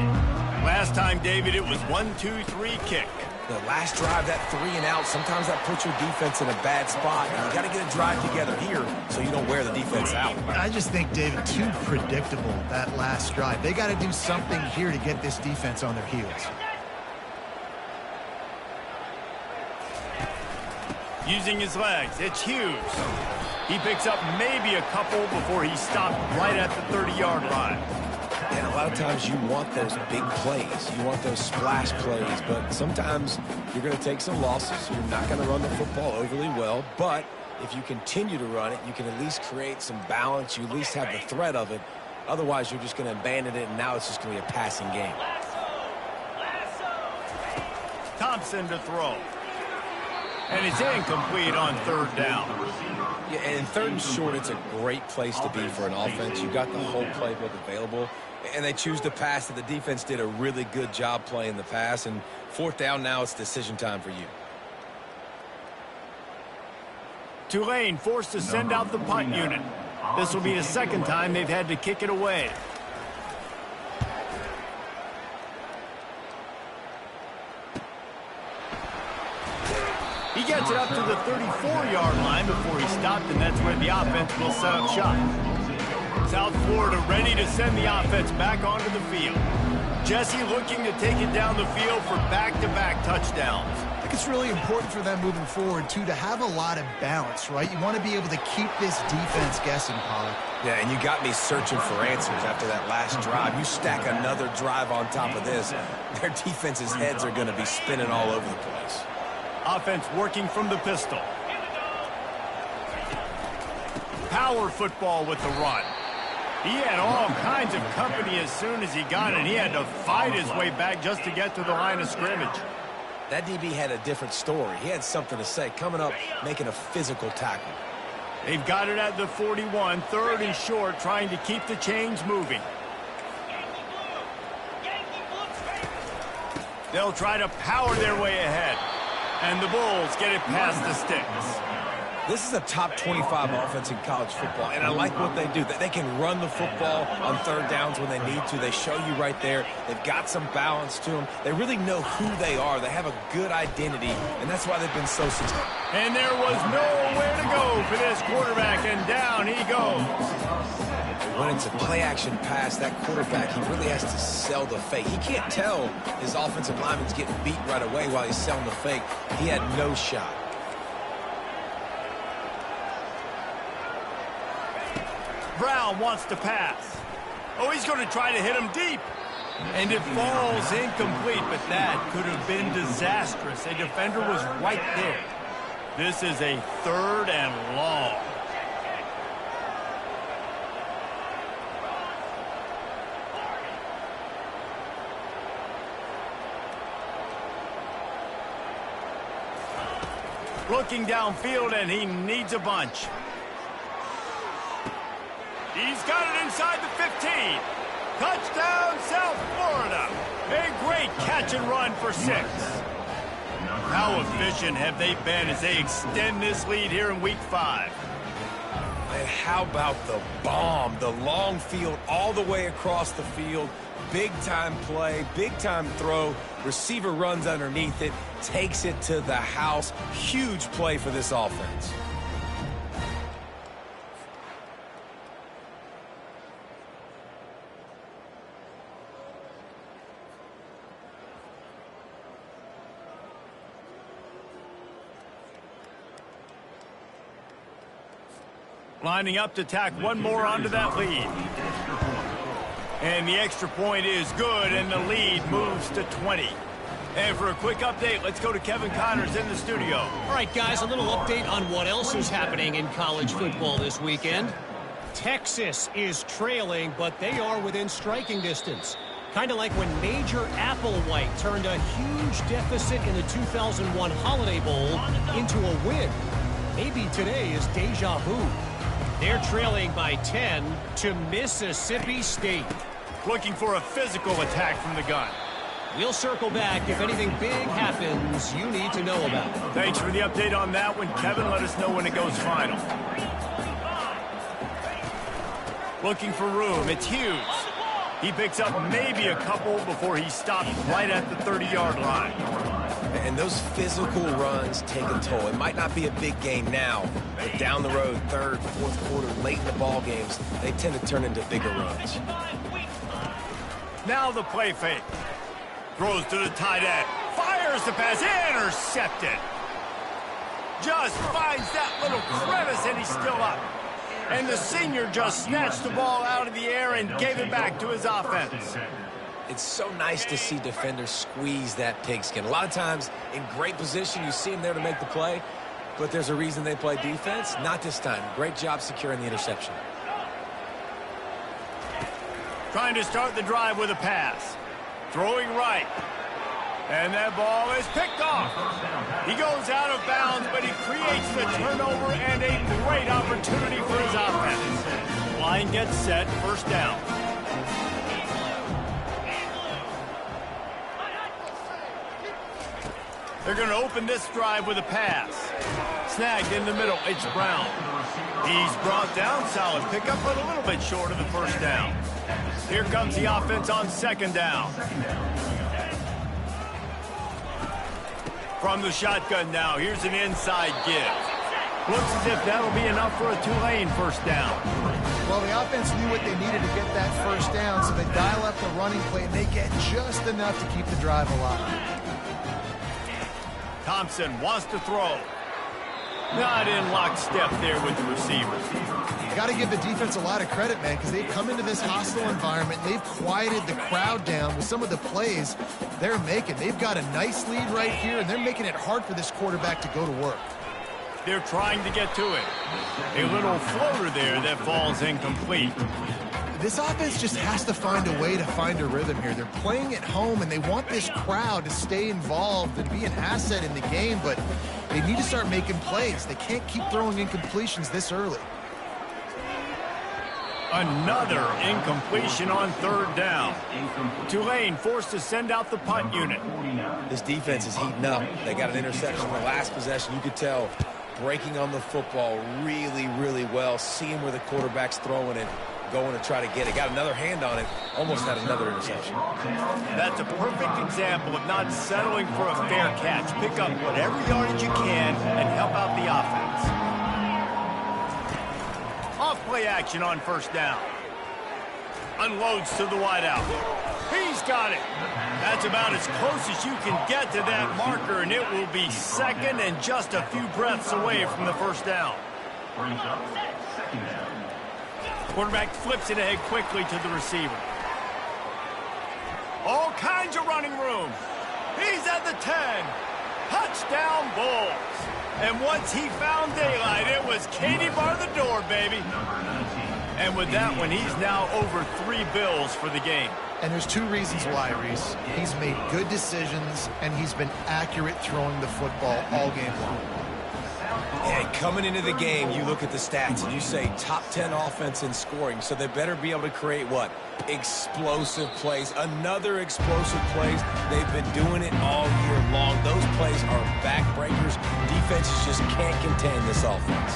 Last time, David, it was 1-2-3 kick. The last drive, that 3 and out, sometimes that puts your defense in a bad spot. And you got to get a drive together here so you don't wear the defense out. I just think, David, too predictable, that last drive. They got to do something here to get this defense on their heels. Using his legs, it's Hughes. He picks up maybe a couple before he stopped right at the 30-yard line. And a lot of times you want those big plays. You want those splash plays, but sometimes you're going to take some losses. You're not going to run the football overly well, but if you continue to run it, you can at least create some balance. You at least have the threat of it. Otherwise, you're just going to abandon it, and now it's just going to be a passing game. Thompson to throw. And it's incomplete on third down. Yeah, and third and short, it's a great place to be for an offense. You've got the whole playbook available, and they choose to pass. The defense did a really good job playing the pass, and fourth down now, it's decision time for you. Tulane forced to send out the punt unit. This will be the second time they've had to kick it away. He gets it up to the 34-yard line before he stopped, and that's where the offense will set up shop. South Florida ready to send the offense back onto the field. Jesse looking to take it down the field for back-to-back touchdowns. I think it's really important for them moving forward, too, to have a lot of balance, right? You want to be able to keep this defense guessing, Pollock. Yeah, and you got me searching for answers after that last drive. You stack another drive on top of this, their defense's heads are going to be spinning all over the place. Offense working from the pistol. Power football with the run. He had all kinds of company as soon as he got it. He had to fight his way back just to get to the line of scrimmage. That DB had a different story. He had something to say, coming up, making a physical tackle. They've got it at the 41, third and short, trying to keep the chains moving. They'll try to power their way ahead. And the Bulls get it past the sticks. This is a top 25 offense in college football, and I like what they do. They can run the football on third downs when they need to. They show you right there. They've got some balance to them. They really know who they are. They have a good identity, and that's why they've been so successful. And there was nowhere to go for this quarterback, and down he goes. When it's a play-action pass, that quarterback, he really has to sell the fake. He can't tell his offensive lineman's getting beat right away while he's selling the fake. He had no shot. Brown wants to pass. Oh, he's going to try to hit him deep. And it falls incomplete, but that could have been disastrous. A defender was right there. This is a third and long. Looking downfield, and he needs a bunch. He's got it inside the 15. Touchdown, South Florida. A great catch and run for 6. How efficient have they been as they extend this lead here in Week 5? And how about the bomb, the long field all the way across the field. Big-time play, big-time throw. Receiver runs underneath it, takes it to the house. Huge play for this offense. Lining up to tack one more onto that lead. And the extra point is good, and the lead moves to 20. And for a quick update, let's go to Kevin Connors in the studio. All right, guys, a little update on what else is happening in college football this weekend. Texas is trailing, but they are within striking distance. Kind of like when Major Applewhite turned a huge deficit in the 2001 Holiday Bowl into a win. Maybe today is deja vu. They're trailing by 10 to Mississippi State. Looking for a physical attack from the gun. We'll circle back if anything big happens you need to know about. Thanks for the update on that one, Kevin. Let us know when it goes final. Looking for room. It's Hughes. He picks up maybe a couple before he stops right at the 30-yard line. And those physical runs take a toll. It might not be a big game now, but down the road, third, fourth quarter, late in the ball games, they tend to turn into bigger runs. Now the play fake. Throws to the tight end. Fires the pass. Intercepted. Just finds that little crevice, and he's still up. And the senior just snatched the ball out of the air and gave it back to his offense. It's so nice to see defenders squeeze that pigskin. A lot of times in great position, you see them there to make the play, but there's a reason they play defense. Not this time. Great job securing the interception. Trying to start the drive with a pass. Throwing right. And that ball is picked off. He goes out of bounds, but he creates the turnover and a great opportunity for his offense. Line gets set, first down. They're going to open this drive with a pass. Snagged in the middle, it's Brown. He's brought down, solid pickup, but a little bit short of the first down. Here comes the offense on second down. From the shotgun now, here's an inside give. Looks as if that'll be enough for a Tulane first down. Well, the offense knew what they needed to get that first down, so they dial up the running play, and they get just enough to keep the drive alive. Thompson wants to throw. Not in lockstep there with the receiver. Got to give the defense a lot of credit, man, because they've come into this hostile environment. They've quieted the crowd down with some of the plays they're making. They've got a nice lead right here, and they're making it hard for this quarterback to go to work. They're trying to get to it. A little floater there that falls incomplete. This offense just has to find a way to find a rhythm here. They're playing at home, and they want this crowd to stay involved and be an asset in the game, but they need to start making plays. They can't keep throwing incompletions this early. Another incompletion on third down. Tulane forced to send out the punt unit. This defense is heating up. They got an interception in the last possession. You could tell breaking on the football really, really well, seeing where the quarterback's throwing it, going to try to get it. Got another hand on it, almost had another interception. That's a perfect example of not settling for a fair catch. Pick up whatever yardage you can and help out the offense. Off-play action on first down. Unloads to the wideout. He's got it. That's about as close as you can get to that marker, and it will be second and just a few breaths away from the first down. Quarterback flips it ahead quickly to the receiver. All kinds of running room. He's at the 10. Touchdown Bulls. And once he found daylight, it was Katie bar the door, baby. And with that one, he's now over 3 bills for the game. And there's 2 reasons why, Reese. He's made good decisions, and he's been accurate throwing the football all game long. And coming into the game, you look at the stats and you say top 10 offense in scoring, so they better be able to create what? Explosive plays. Another explosive plays. They've been doing it all year long. Those plays are backbreakers. Defenses just can't contain this offense.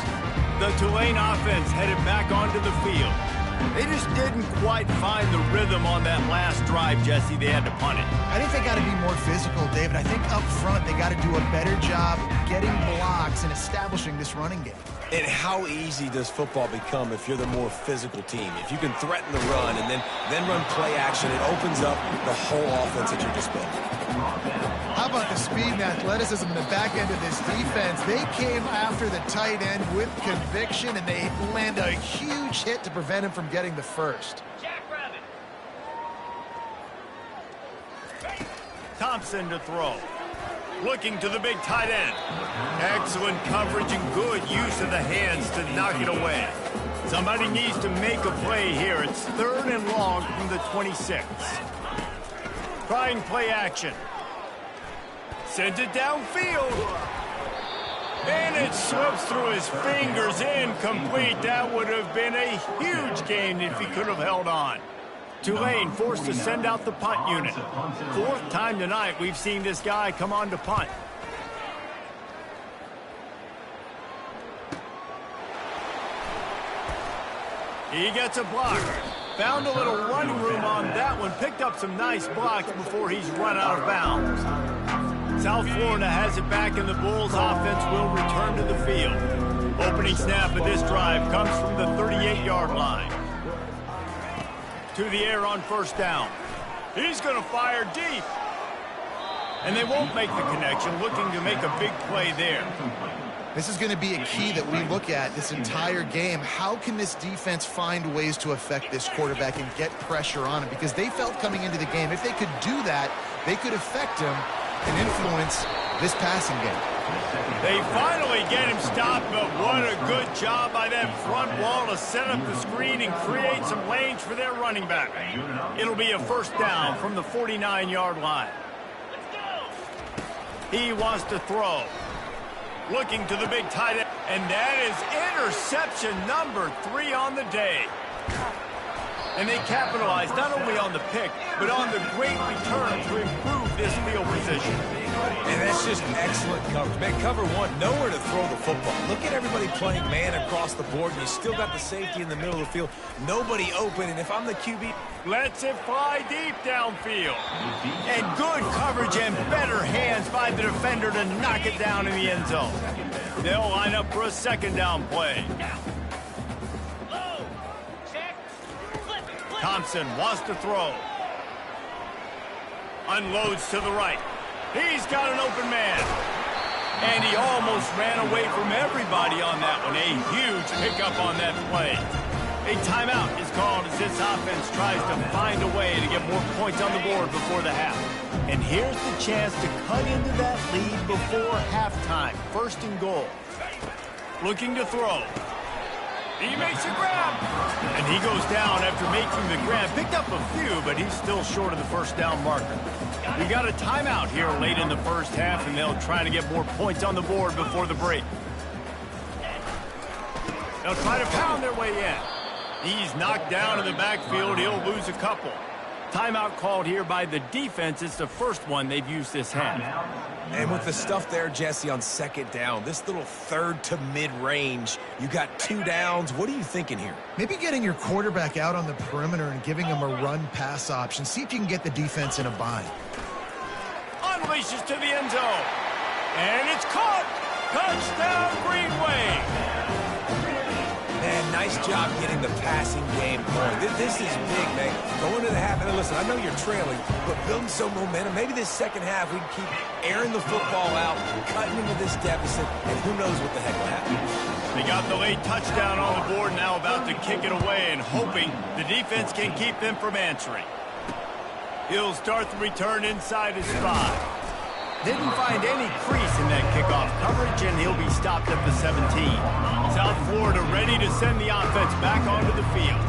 The Tulane offense headed back onto the field. They just didn't quite find the rhythm on that last drive, Jesse. They had to punt it. I think they got to be more physical, David. I think up front they got to do a better job getting blocks and establishing this running game. And how easy does football become if you're the more physical team? If you can threaten the run and then run play action, it opens up the whole offense at your disposal. How about the speed and athleticism in the back end of this defense? They came after the tight end with conviction, and they land a huge hit to prevent him from getting the first. Thompson to throw. Looking to the big tight end. Excellent coverage and good use of the hands to knock it away. Somebody needs to make a play here. It's 3rd and long from the 26. Trying play action. Sends it downfield. And it slips through his fingers, incomplete. That would have been a huge gain if he could have held on. Tulane forced to send out the punt unit. 4th time tonight we've seen this guy come on to punt. He gets a block. Found a little running room on that one. Picked up some nice blocks before he's run out of bounds. South Florida has it back, and the Bulls offense will return to the field. Opening snap of this drive comes from the 38-yard line. To the air on first down. He's going to fire deep. And they won't make the connection, looking to make a big play there. This is going to be a key that we look at this entire game. How can this defense find ways to affect this quarterback and get pressure on him? Because they felt coming into the game, if they could do that, they could affect him and influence this passing game. They finally get him stopped, but what a good job by that front wall to set up the screen and create some lanes for their running back. It'll be a first down from the 49-yard line. He wants to throw. Looking to the big tight end, and that is interception number 3 on the day. And they capitalized not only on the pick, but on the great return to improve this field position. And that's just excellent coverage. Man, cover one, nowhere to throw the football. Look at everybody playing man across the board, and you still got the safety in the middle of the field. Nobody open, and if I'm the QB... Lets it fly deep downfield. And good coverage and better hands by the defender to knock it down in the end zone. They'll line up for a second down play. Thompson wants to throw. Unloads to the right. He's got an open man. And he almost ran away from everybody on that one. A huge pickup on that play. A timeout is called as this offense tries to find a way to get more points on the board before the half. And here's the chance to cut into that lead before halftime. First and goal. Looking to throw. He makes a grab. And he goes down after making the grab. Picked up a few, but he's still short of the first down marker. We got a timeout here late in the first half, and they'll try to get more points on the board before the break. They'll try to pound their way in. He's knocked down in the backfield. He'll lose a couple. Timeout called here by the defense. It's the first one they've used this half. And with the stuff there, Jesse, on second down, this little third to mid-range, you got 2 downs. What are you thinking here? Maybe getting your quarterback out on the perimeter and giving him a run-pass option. See if you can get the defense in a bind. Unleashes to the end zone. And it's caught. Touchdown, Greenway. Man, nice job getting the passing game going. This is big, man. Going to the half, and listen, I know you're trailing, but building some momentum. Maybe this second half we can keep airing the football out, cutting into this deficit, and who knows what the heck will happen. They got the late touchdown on the board, now about to kick it away and hoping the defense can keep them from answering. He'll start the return inside his 5. Didn't find any crease in that kickoff coverage, and he'll be stopped at the 17. South Florida ready to send the offense back onto the field.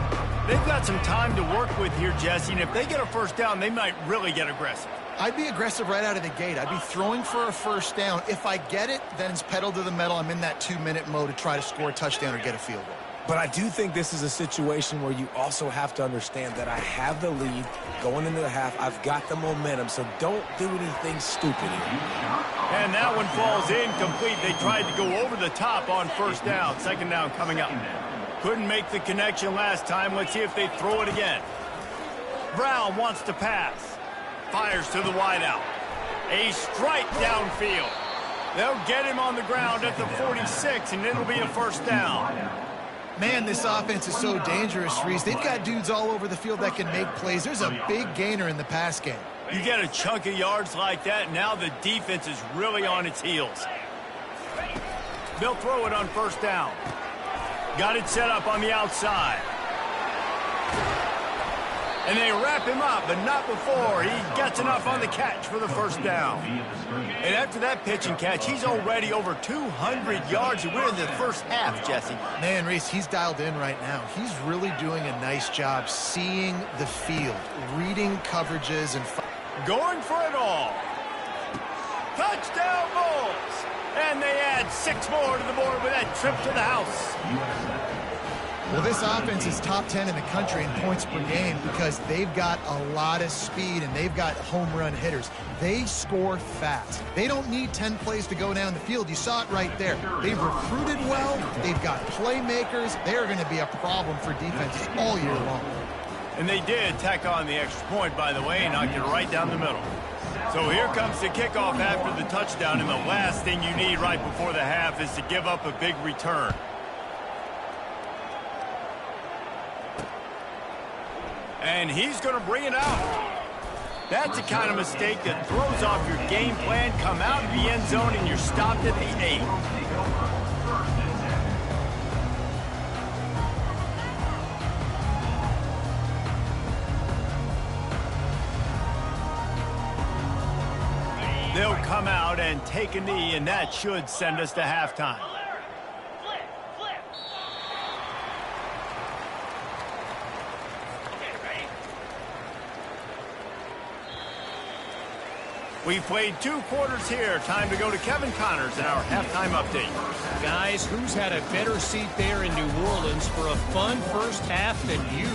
They've got some time to work with here, Jesse, and if they get a first down, they might really get aggressive. I'd be aggressive right out of the gate. I'd be throwing for a first down. If I get it, then it's pedal to the metal. I'm in that 2-minute mode to try to score a touchdown or get a field goal. But I do think this is a situation where you also have to understand that I have the lead going into the half. I've got the momentum, so don't do anything stupid here. And that one falls incomplete. They tried to go over the top on first down. Second down coming up. Couldn't make the connection last time. Let's see if they throw it again. Brown wants to pass. Fires to the wideout. A strike downfield. They'll get him on the ground at the 46, and it'll be a first down. Man, this offense is so dangerous, Reese. They've got dudes all over the field that can make plays. There's a big gainer in the pass game. You get a chunk of yards like that, now the defense is really on its heels. They'll throw it on first down. Got it set up on the outside. And they wrap him up, but not before he gets enough on the catch for the first down. And after that pitch and catch, he's already over 200 yards, and we're in the first half, Jesse. Man, Reese, he's dialed in right now. He's really doing a nice job seeing the field, reading coverages, and going for it all. Touchdown Bulls! And they add 6 more to the board with that trip to the house. Well, this offense is top 10 in the country in points per game because they've got a lot of speed and they've got home run hitters. They score fast. They don't need 10 plays to go down the field. You saw it right there. They've recruited well. They've got playmakers. They're going to be a problem for defenses all year long. And they did tack on the extra point, by the way, and knocked it right down the middle. So here comes the kickoff after the touchdown, and the last thing you need right before the half is to give up a big return. And he's going to bring it out. That's the kind of mistake that throws off your game plan. Come out of the end zone and you're stopped at the 8. They'll come out and take a knee, and that should send us to halftime. We've played 2 quarters here. Time to go to Kevin Connors in our halftime update. Guys, who's had a better seat there in New Orleans for a fun first half than you?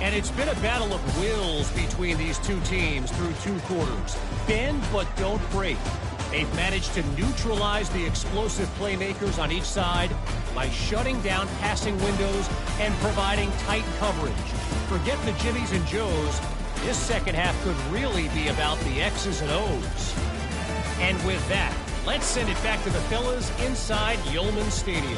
And it's been a battle of wills between these two teams through 2 quarters. Bend but don't break. They've managed to neutralize the explosive playmakers on each side by shutting down passing windows and providing tight coverage. Forget the Jimmies and Joes. This second half could really be about the X's and O's. And with that, let's send it back to the fellas inside Yulman Stadium.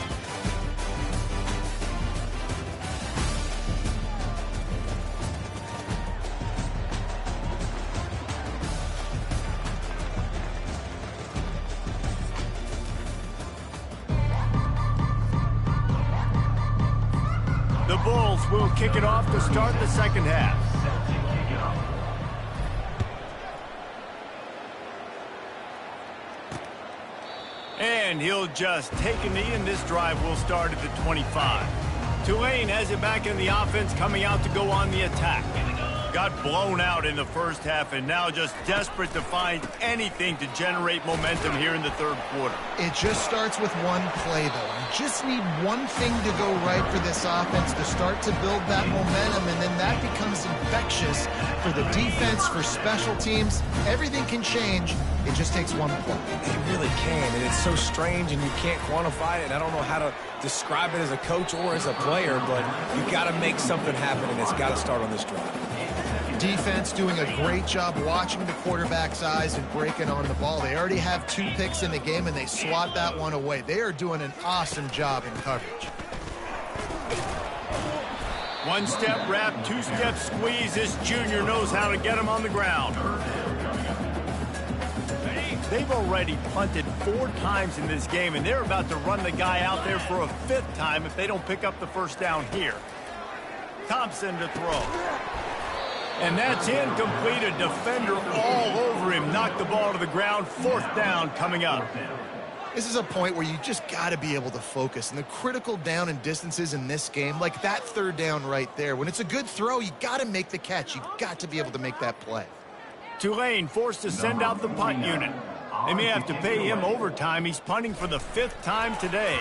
The Bulls will kick it off to start the second half. And he'll just take a knee, and this drive will start at the 25. Tulane has it back in the offense, coming out to go on the attack. Got blown out in the first half, and now just desperate to find anything to generate momentum here in the third quarter. It just starts with one play, though. You just need one thing to go right for this offense to start to build that momentum, and then that becomes infectious for the defense, for special teams. Everything can change. It just takes one play. It really can, and it's so strange, and you can't quantify it, and I don't know how to describe it as a coach or as a player, but you got to make something happen, and it's got to start on this drive. Defense doing a great job watching the quarterback's eyes and breaking on the ball. They already have 2 picks in the game, and they swat that one away. They are doing an awesome job in coverage. 1-step wrap, 2-step squeeze. This junior knows how to get him on the ground. They've already punted 4 times in this game, and they're about to run the guy out there for a 5th time if they don't pick up the first down here. Thompson to throw. And that's incomplete. A defender all over him. Knocked the ball to the ground. 4th down coming up. This is a point where you just got to be able to focus. And the critical down and distances in this game, like that 3rd down right there, when it's a good throw, you got to make the catch. You got to be able to make that play. Tulane forced to send out the punt unit. They may have to pay him overtime. He's punting for the 5th time today.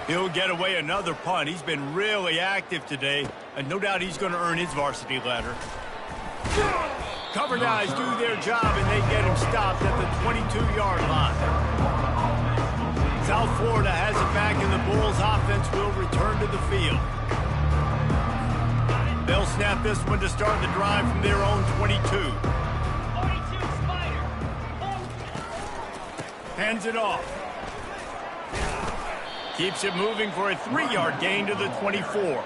He'll get away another punt. He's been really active today, and no doubt he's going to earn his varsity letter. Cover guys do their job, and they get him stopped at the 22-yard line. South Florida has it back, and the Bulls offense will return to the field. They'll snap this one to start the drive from their own 22. Hands it off. Keeps it moving for a 3-yard gain to the 24.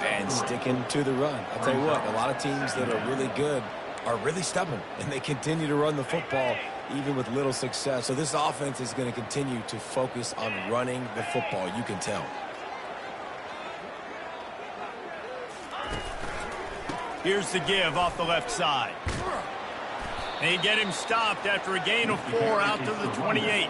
And sticking to the run. I'll tell you what, a lot of teams that are really good are really stubborn, and they continue to run the football even with little success. So this offense is going to continue to focus on running the football, you can tell. Here's the give off the left side. They get him stopped after a gain of 4 out to the 28.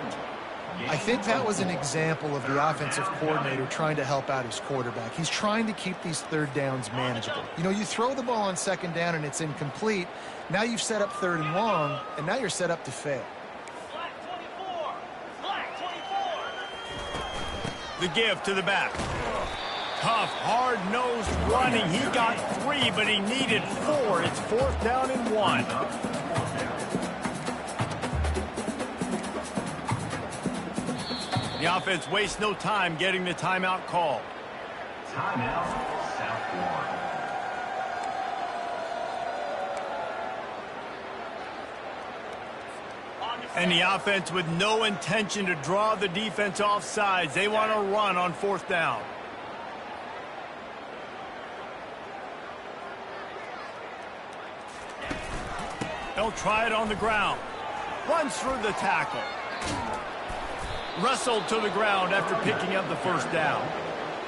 I think that was an example of the offensive coordinator trying to help out his quarterback. He's trying to keep these 3rd downs manageable. You know, you throw the ball on 2nd down and it's incomplete. Now you've set up 3rd and long, and now you're set up to fail. The give to the back. Tough, hard-nosed running. He got 3, but he needed 4. It's 4th down and 1. The offense wastes no time getting the timeout call. Timeout, South Florida. And the offense with no intention to draw the defense off sides. They want to run on 4th down. They'll try it on the ground. Runs through the tackle. Wrestled to the ground after picking up the first down.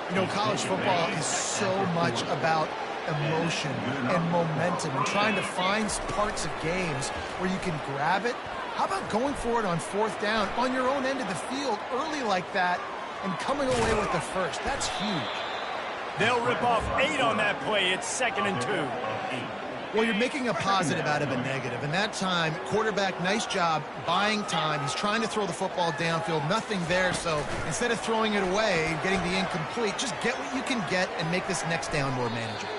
You know, college football is so much about emotion and momentum and trying to find parts of games where you can grab it. How about going for it on fourth down on your own end of the field early like that and coming away with the first? That's huge. They'll rip off 8 on that play. It's 2nd and 2. Well, you're making a positive out of a negative. And that time, quarterback, nice job buying time. He's trying to throw the football downfield. Nothing there, so instead of throwing it away, getting the incomplete, just get what you can get and make this next down more manageable.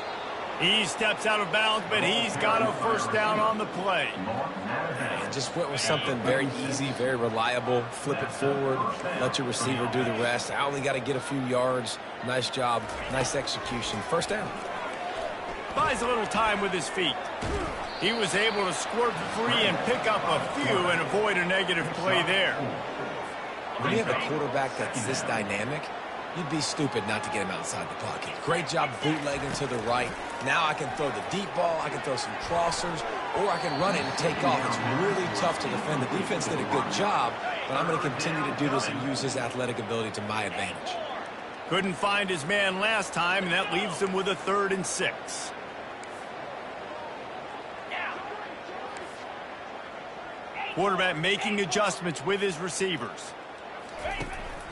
He steps out of bounds, but he's got a first down on the play. And just went with something very easy, very reliable. Flip it forward, let your receiver do the rest. I only got to get a few yards. Nice job, nice execution. First down. Buys a little time with his feet. He was able to squirt free and pick up a few and avoid a negative play there. When you have a quarterback that's this dynamic, you'd be stupid not to get him outside the pocket. Great job bootlegging to the right. Now I can throw the deep ball, I can throw some crossers, or I can run it and take off. It's really tough to defend. The defense did a good job, but I'm going to continue to do this and use his athletic ability to my advantage. Couldn't find his man last time, and that leaves him with a 3rd and 6. Quarterback making adjustments with his receivers.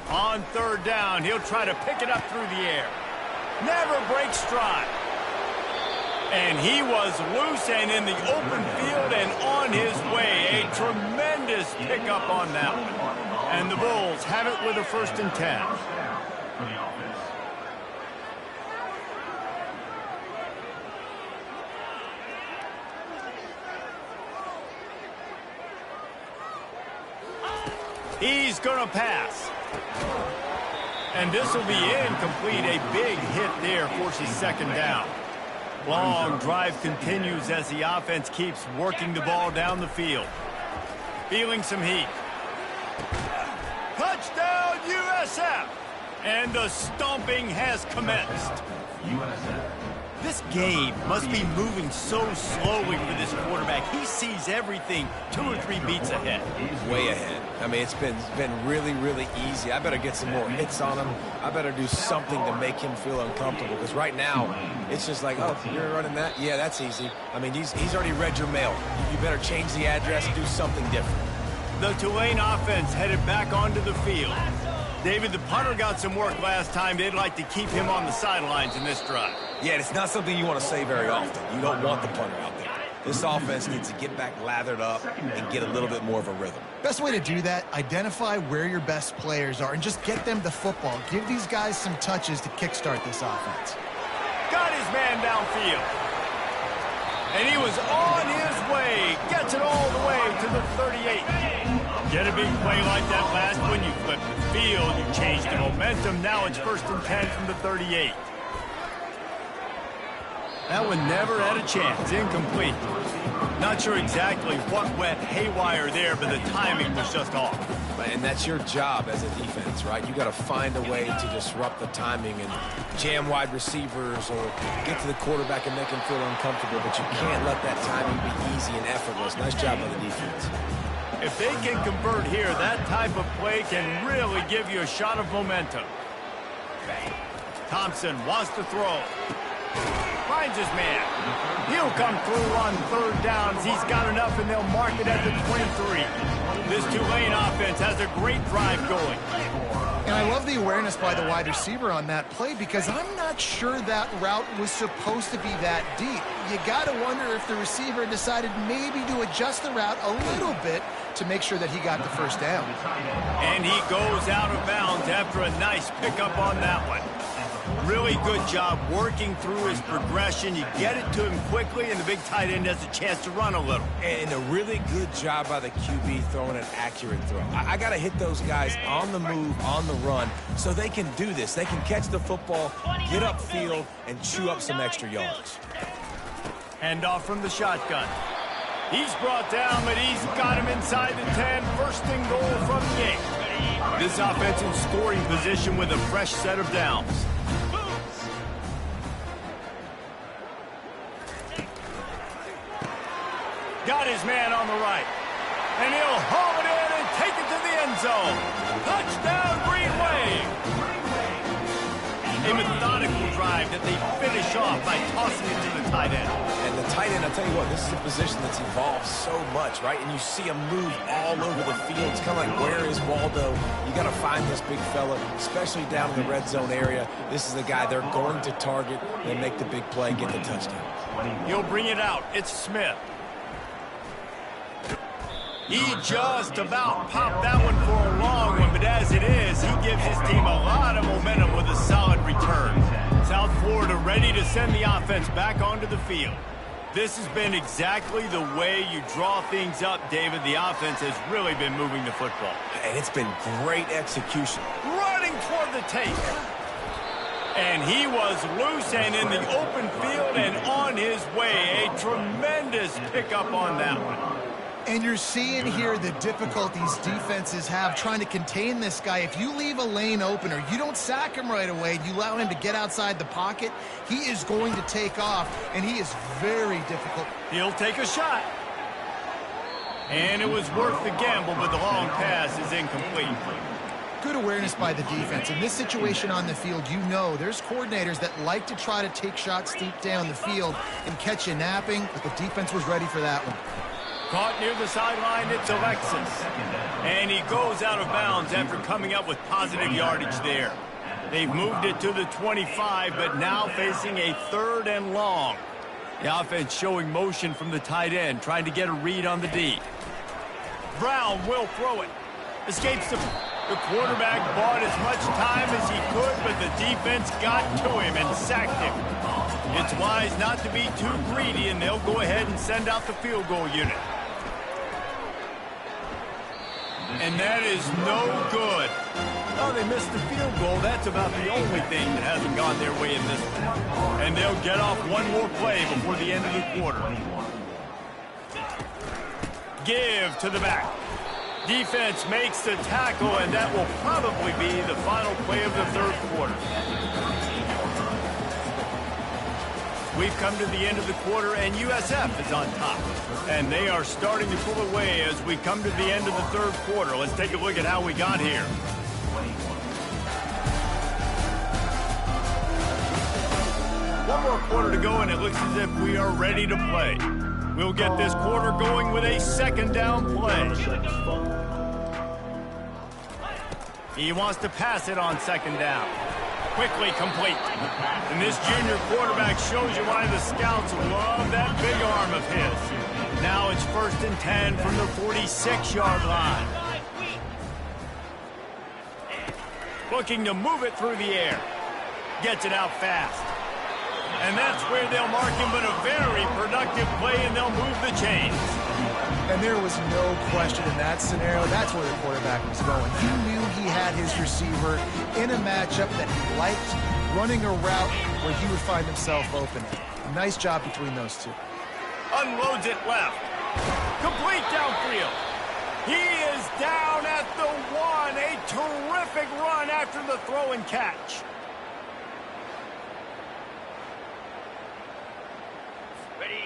On 3rd down, he'll try to pick it up through the air. Never breaks stride. And he was loose and in the open field and on his way. A tremendous pickup on that one. And the Bulls have it with a 1st and 10. He's going to pass. And this will be incomplete. A big hit there forces 2nd down. Long drive continues as the offense keeps working the ball down the field. Feeling some heat. Touchdown, USF! And the stomping has commenced. This game must be moving so slowly for this quarterback. He sees everything 2 or 3 beats ahead. Way ahead. I mean, it's been really, really easy. I better get some more hits on him. I better do something to make him feel uncomfortable. Because right now, it's just like, oh, you're running that? Yeah, that's easy. I mean, he's already read your mail. You better change the address and do something different. The Tulane offense headed back onto the field. David, the punter got some work last time. They'd like to keep him on the sidelines in this drive. Yeah, it's not something you want to say very often. You don't want the punter out there. This offense needs to get back lathered up and get a little bit more of a rhythm. Best way to do that, identify where your best players are and just get them the football. Give these guys some touches to kickstart this offense. Got his man downfield. And he was on his way. Gets it all the way to the 38. Get a big play like that last one. You flip the field. You change the momentum. Now it's 1st and 10 from the 38. That one never had a chance. Incomplete. Not sure exactly what went haywire there, but the timing was just off. And that's your job as a defense, right? You got to find a way to disrupt the timing and jam wide receivers or get to the quarterback and make him feel uncomfortable, but you can't let that timing be easy and effortless. Nice job by the defense. If they can convert here, that type of play can really give you a shot of momentum. Thompson wants to throw. Finds his man. He'll come through on 3rd downs. He's got enough, and they'll mark it at the 23. This Tulane offense has a great drive going. And I love the awareness by the wide receiver on that play because I'm not sure that route was supposed to be that deep. You got to wonder if the receiver decided maybe to adjust the route a little bit to make sure that he got the 1st down. And he goes out of bounds after a nice pickup on that one. Really good job working through his progression. You get it to him quickly, and the big tight end has a chance to run a little. And a really good job by the QB throwing an accurate throw. I got to hit those guys on the move, on the run, so they can do this. They can catch the football, get upfield, and chew up some extra yards. Handoff from the shotgun. He's brought down, but he's got him inside the 10. 1st and goal from the 8. This offense in scoring position with a fresh set of downs. Got his man on the right. And he'll haul it in and take it to the end zone. Touchdown, Green Wave. A methodical drive that they finish off by tossing it to the tight end. And the tight end, I'll tell you what, this is a position that's evolved so much, right? And you see him move all over the field. It's kind of like, where is Waldo? You got to find this big fella, especially down in the red zone area. This is the guy they're going to target and make the big play, get the touchdown. He'll bring it out. It's Smith. He just about popped that one for a long one, but as it is, he gives his team a lot of momentum with a solid return. South Florida ready to send the offense back onto the field. This has been exactly the way you draw things up, David. The offense has really been moving the football. And it's been great execution. Running toward the take. And he was loose and in the open field and on his way. A tremendous pickup on that one. And you're seeing here the difficulties defenses have trying to contain this guy. If you leave a lane open or you don't sack him right away, you allow him to get outside the pocket, he is going to take off, and he is very difficult. He'll take a shot. And it was worth the gamble, but the long pass is incomplete. Good awareness by the defense. In this situation on the field, you know there's coordinators that like to try to take shots deep down the field and catch you napping, but the defense was ready for that one. Caught near the sideline, it's Alexis. And he goes out of bounds after coming up with positive yardage there. They've moved it to the 25, but now facing a 3rd and long. The offense showing motion from the tight end, trying to get a read on the D. Brown will throw it. Escapes the quarterback, bought as much time as he could, but the defense got to him and sacked him. It's wise not to be too greedy, and they'll go ahead and send out the field goal unit. And that is no good. Oh, they missed the field goal. That's about the only thing that hasn't gone their way in this one. And they'll get off one more play before the end of the quarter. Give to the back. Defense makes the tackle, and that will probably be the final play of the 3rd quarter. We've come to the end of the quarter, and USF is on top. And they are starting to pull away as we come to the end of the 3rd quarter. Let's take a look at how we got here. One more quarter to go, and it looks as if we are ready to play. We'll get this quarter going with a 2nd down play. He wants to pass it on 2nd down. Quickly complete. And this junior quarterback shows you why the scouts love that big arm of his. Now it's 1st and 10 from the 46-yard line. Looking to move it through the air. Gets it out fast. And that's where they'll mark him, but a very productive play, and they'll move the chains. And there was no question in that scenario. That's where the quarterback was going. He knew he had his receiver in a matchup that he liked, running a route where he would find himself open. Nice job between those two. Unloads it left. Complete downfield. He is down at the 1. A terrific run after the throw and catch.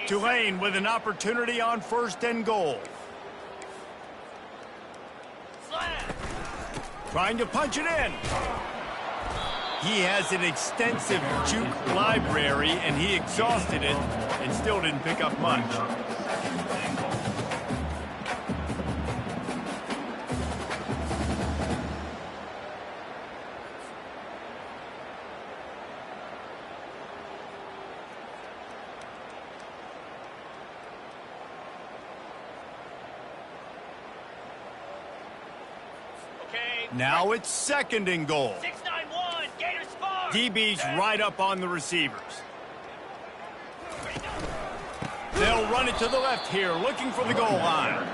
Tulane with an opportunity on 1st and goal. Trying to punch it in. He has an extensive juke library, and he exhausted it and still didn't pick up much. Now it's 2nd and goal. 691, Gators far. DB's right up on the receivers. They'll run it to the left here, looking for the goal line.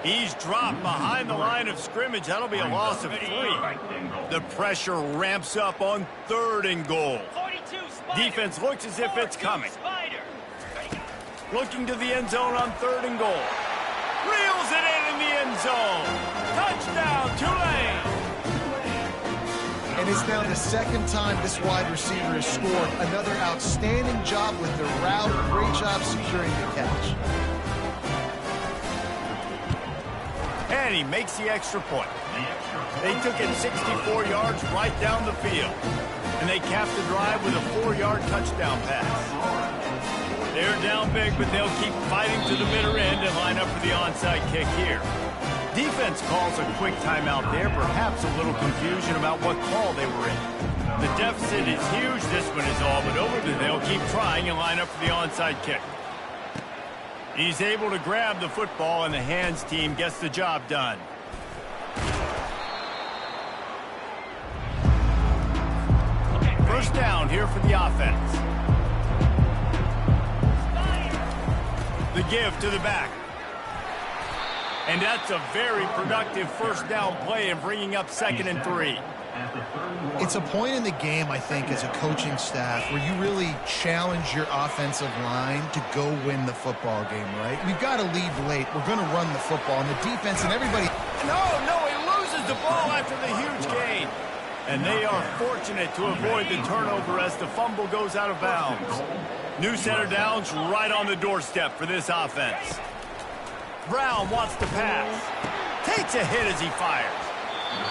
He's dropped behind the line of scrimmage. That'll be a loss of 3. The pressure ramps up on 3rd and goal. Defense looks as if it's coming. Looking to the end zone on 3rd and goal. Reels it in the end zone. Touchdown, Tulane. And it's now the 2nd time this wide receiver has scored. Another outstanding job with the route. Great job securing the catch. and he makes the extra point. They took it 64 yards right down the field, and they capped the drive with a 4-yard touchdown pass. They're down big, but they'll keep fighting to the bitter end and line up for the onside kick here. Defense calls a quick timeout there, perhaps a little confusion about what call they were in. The deficit is huge. This one is all but over, but they'll keep trying and line up for the onside kick. He's able to grab the football, and the hands team gets the job done. First down here for the offense. The give to the back. And that's a very productive first down play and bringing up 2nd and 3. It's a point in the game, I think, as a coaching staff where you really challenge your offensive line to go win the football game, right? We've got to lead late. We're going to run the football, and the defense and everybody... No, he loses the ball after the huge gain. And they are fortunate to avoid the turnover as the fumble goes out of bounds. New center downs right on the doorstep for this offense. Brown wants to pass. Takes a hit as he fires.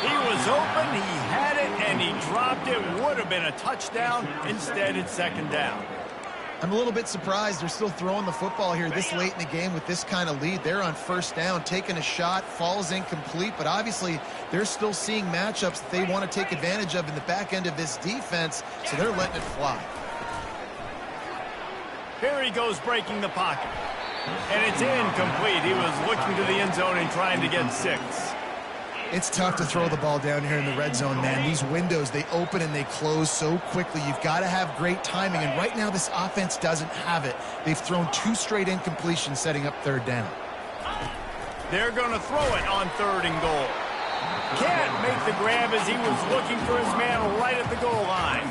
He was open, he had it, and he dropped it. Would have been a touchdown. Instead, it's 2nd down. I'm a little bit surprised they're still throwing the football here this late in the game with this kind of lead. They're on 1st down, taking a shot, falls incomplete, but obviously they're still seeing matchups that they want to take advantage of in the back end of this defense, so they're letting it fly. Here he goes breaking the pocket. And it's incomplete. He was looking to the end zone and trying to get 6. It's tough to throw the ball down here in the red zone, man. These windows, they open and they close so quickly. You've got to have great timing, and right now this offense doesn't have it. They've thrown 2 straight incompletions setting up 3rd down. They're going to throw it on 3rd and goal. Can't make the grab as he was looking for his man right at the goal line.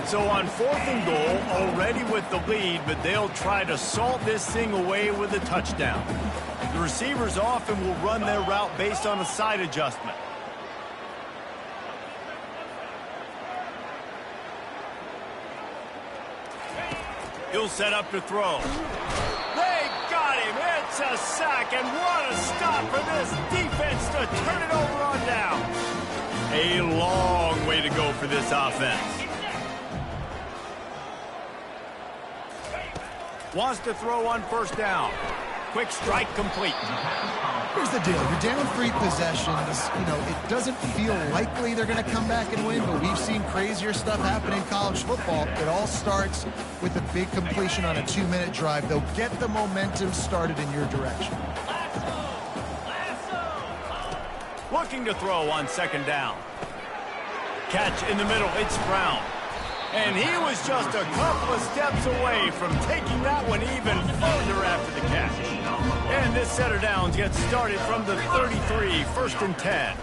So on 4th and goal, already with the lead, but they'll try to salt this thing away with a touchdown. The receivers often will run their route based on a side adjustment. He'll set up to throw. They got him. It's a sack, and what a stop for this defense to turn it over on down. A long way to go for this offense. Wants to throw on 1st down. Quick strike complete. Here's the deal. You're down 3 possessions. You know, it doesn't feel likely they're going to come back and win, but we've seen crazier stuff happen in college football. It all starts with a big completion on a 2-minute drive. They'll get the momentum started in your direction. Looking to throw on 2nd down. Catch in the middle. It's Brown. And he was just a couple of steps away from taking that one even further after the catch. And this setter downs gets started from the 33, 1st and 10.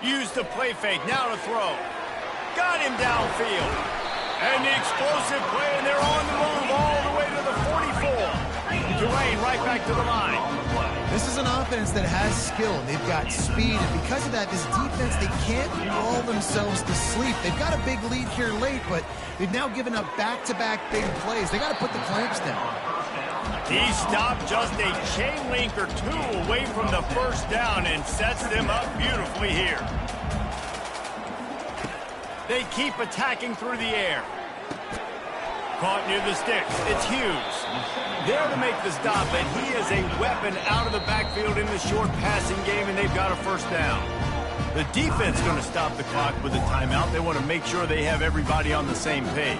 Use the play fake, now to throw. Got him downfield. And the explosive play, and they're on the move all the way to the 44. Tulane right back to the line. This is an offense that has skill, and they've got speed, and because of that, this defense, they can't lull themselves to sleep. They've got a big lead here late, but they've now given up back-to-back big plays. They got to put the clamps down. He stopped just a chain link or 2 away from the 1st down and sets them up beautifully here. They keep attacking through the air. Caught near the sticks. It's Hughes. There to make the stop, and he is a weapon out of the backfield in the short passing game, and they've got a 1st down. The defense going to stop the clock with a timeout. They want to make sure they have everybody on the same page.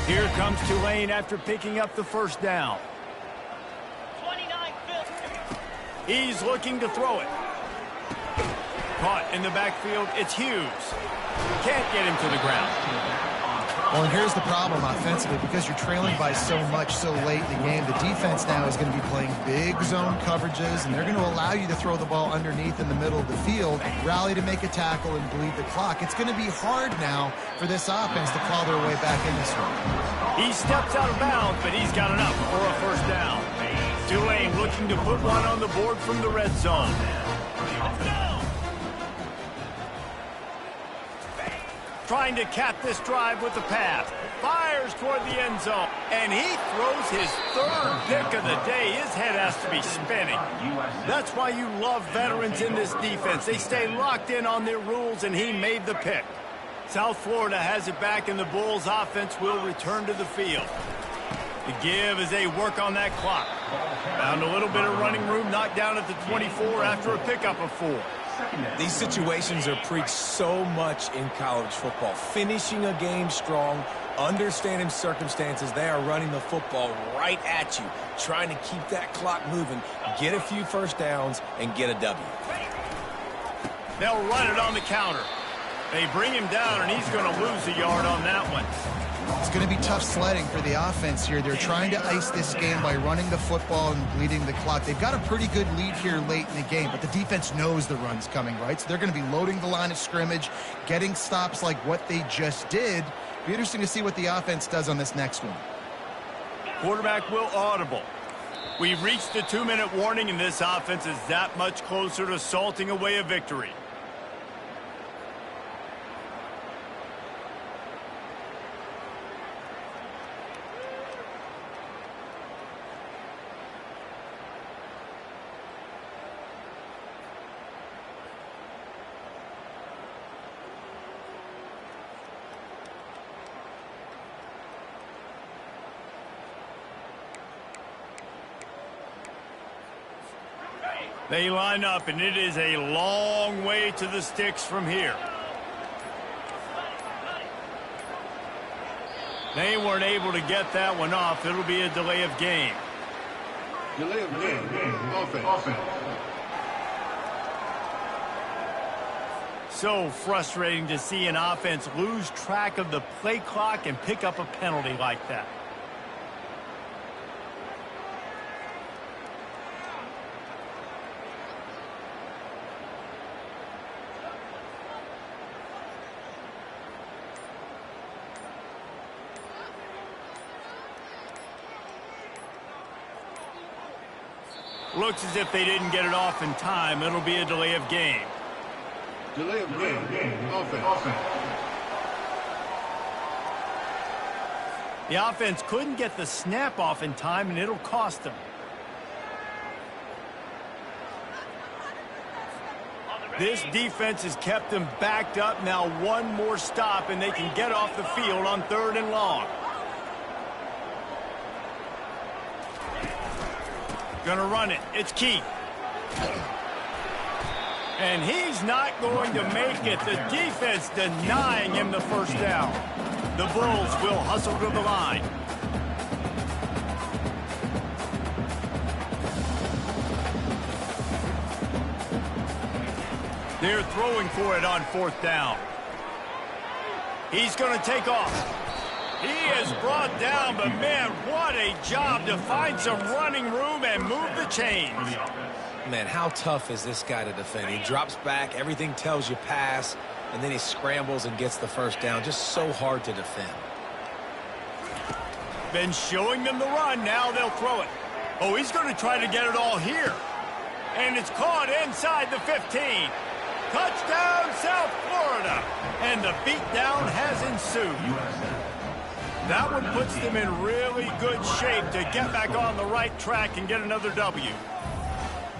Here comes Tulane after picking up the 1st down. 29-50. He's looking to throw it. Caught in the backfield. It's Hughes. Can't get him to the ground. Well, and here's the problem offensively, because you're trailing by so much so late in the game, the defense now is going to be playing big zone coverages, and they're going to allow you to throw the ball underneath in the middle of the field, rally to make a tackle, and bleed the clock. It's going to be hard now for this offense to claw their way back in this one. He steps out of bounds, but he's got enough for a 1st down. Tulane looking to put one on the board from the red zone. trying to cap this drive with the pass. Fires toward the end zone. And he throws his third pick of the day. His head has to be spinning. That's why you love veterans in this defense. They stay locked in on their rules, and he made the pick. South Florida has it back, and the Bulls offense will return to the field. The give as they work on that clock. Found a little bit of running room, knocked down at the 24 after a pickup of 4. These situations are preached so much in college football. Finishing a game strong, understanding circumstances. They are running the football right at you, trying to keep that clock moving, get a few first downs, and get a W. They'll run it on the counter. They bring him down, and he's going to lose a yard on that one. It's going to be tough sledding for the offense here. They're trying to ice this game by running the football and bleeding the clock. They've got a pretty good lead here late in the game, but the defense knows the run's coming, right? So they're going to be loading the line of scrimmage, getting stops like what they just did. Be interesting to see what the offense does on this next one. Quarterback will audible. We've reached the 2-minute warning, and this offense is that much closer to salting away a victory. They line up, and it is a long way to the sticks from here. They weren't able to get that one off. It'll be a delay of game. Delay of game. Offense. So frustrating to see an offense lose track of the play clock and pick up a penalty like that. Looks as if they didn't get it off in time. It'll be a delay of game. Delay of game. Offense. The offense couldn't get the snap off in time, and it'll cost them. This defense has kept them backed up. Now one more stop, and they can get off the field on 3rd and long. Gonna run it. It's Keith. And he's not going to make it. The defense denying him the first down. The Bulls will hustle to the line. They're throwing for it on 4th down. He's going to take off. He is brought down, but man, what a job to find some running room and move the chains. Man, how tough is this guy to defend? He drops back, everything tells you pass, and then he scrambles and gets the first down. Just so hard to defend. Been showing them the run, now they'll throw it. Oh, he's going to try to get it all here. And it's caught inside the 15. Touchdown, South Florida. And the beatdown has ensued. That one puts them in really good shape to get back on the right track and get another W.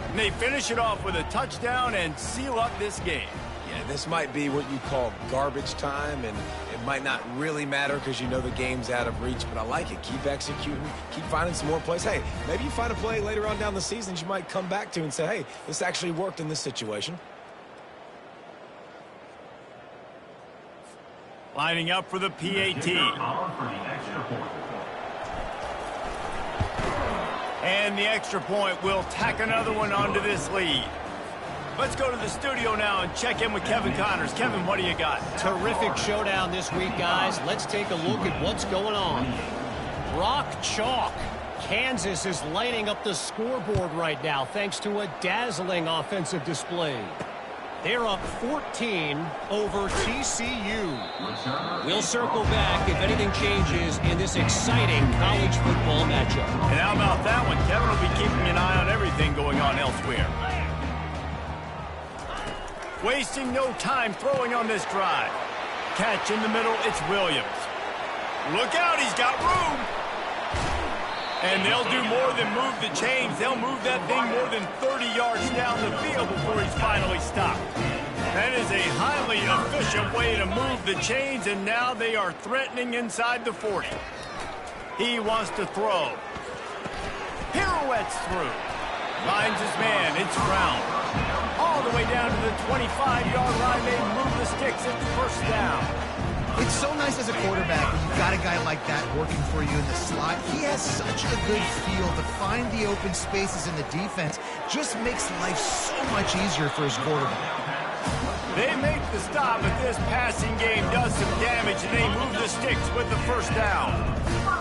And they finish it off with a touchdown and seal up this game. Yeah, this might be what you call garbage time, and it might not really matter because you know the game's out of reach, but I like it. Keep executing, keep finding some more plays. Hey, maybe you find a play later on down the season you might come back to and say, hey, this actually worked in this situation. Lining up for the PAT. And the extra point will tack another one onto this lead. Let's go to the studio now and check in with Kevin Connors. Kevin, what do you got? Terrific showdown this week, guys. Let's take a look at what's going on. Rock chalk. Kansas is lighting up the scoreboard right now thanks to a dazzling offensive display. They're up 14 over TCU. We'll circle back if anything changes in this exciting college football matchup. And how about that one? Kevin will be keeping an eye on everything going on elsewhere. Wasting no time throwing on this drive. catch in the middle. It's Williams. Look out, he's got room. And they'll do more than move the chains. They'll move that thing more than 30 yards down the field before he's finally stopped. That is a highly efficient way to move the chains, and now they are threatening inside the 40. He wants to throw. Pirouettes through. Finds his man. It's Brown. All the way down to the 25-yard line. They move the sticks at the first down. It's so nice as a quarterback when you've got a guy like that working for you in the slot. He has such a good feel to find the open spaces in the defense. Just makes life so much easier for his quarterback. They make the stop, but this passing game does some damage, and they move the sticks with the first down.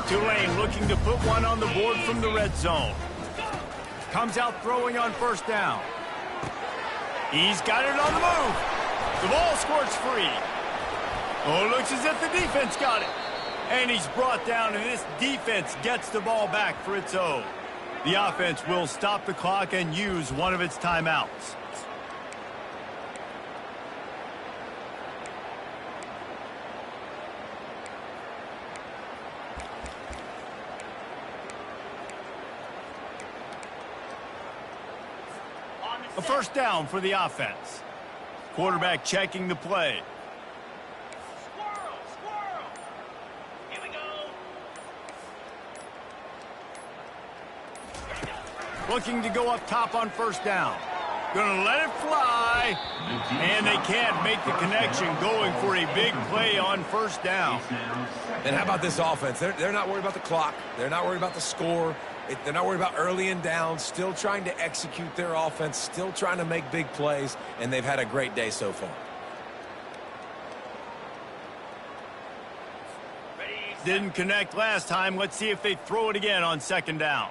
Tulane looking to put one on the board from the red zone. Comes out throwing on first down. He's got it on the move. The ball squirts free. Oh, looks as if the defense got it. And he's brought down, and this defense gets the ball back for its own. The offense will stop the clock and use one of its timeouts. A first down for the offense. Quarterback checking the play. Squirrel! Here we go! Looking to go up top on first down. Gonna let it fly. And they can't make the connection, going for a big play on first down. And how about this offense? They're not worried about the clock. They're not worried about the score. They're not worried about early and down. Still trying to execute their offense. Still trying to make big plays. And they've had a great day so far. Didn't connect last time. Let's see if they throw it again on second down.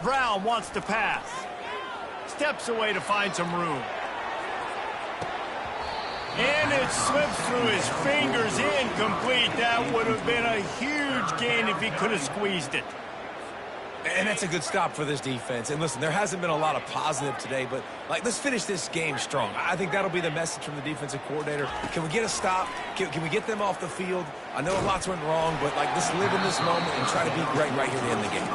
Brown wants to pass. Steps away to find some room. And it slips through his fingers, incomplete. That would have been a huge gain if he could have squeezed it. And that's a good stop for this defense. And listen, there hasn't been a lot of positive today, but, let's finish this game strong. I think that'll be the message from the defensive coordinator. Can we get a stop? Can we get them off the field? I know lots went wrong, but, let's live in this moment and try to be great right here to end the game.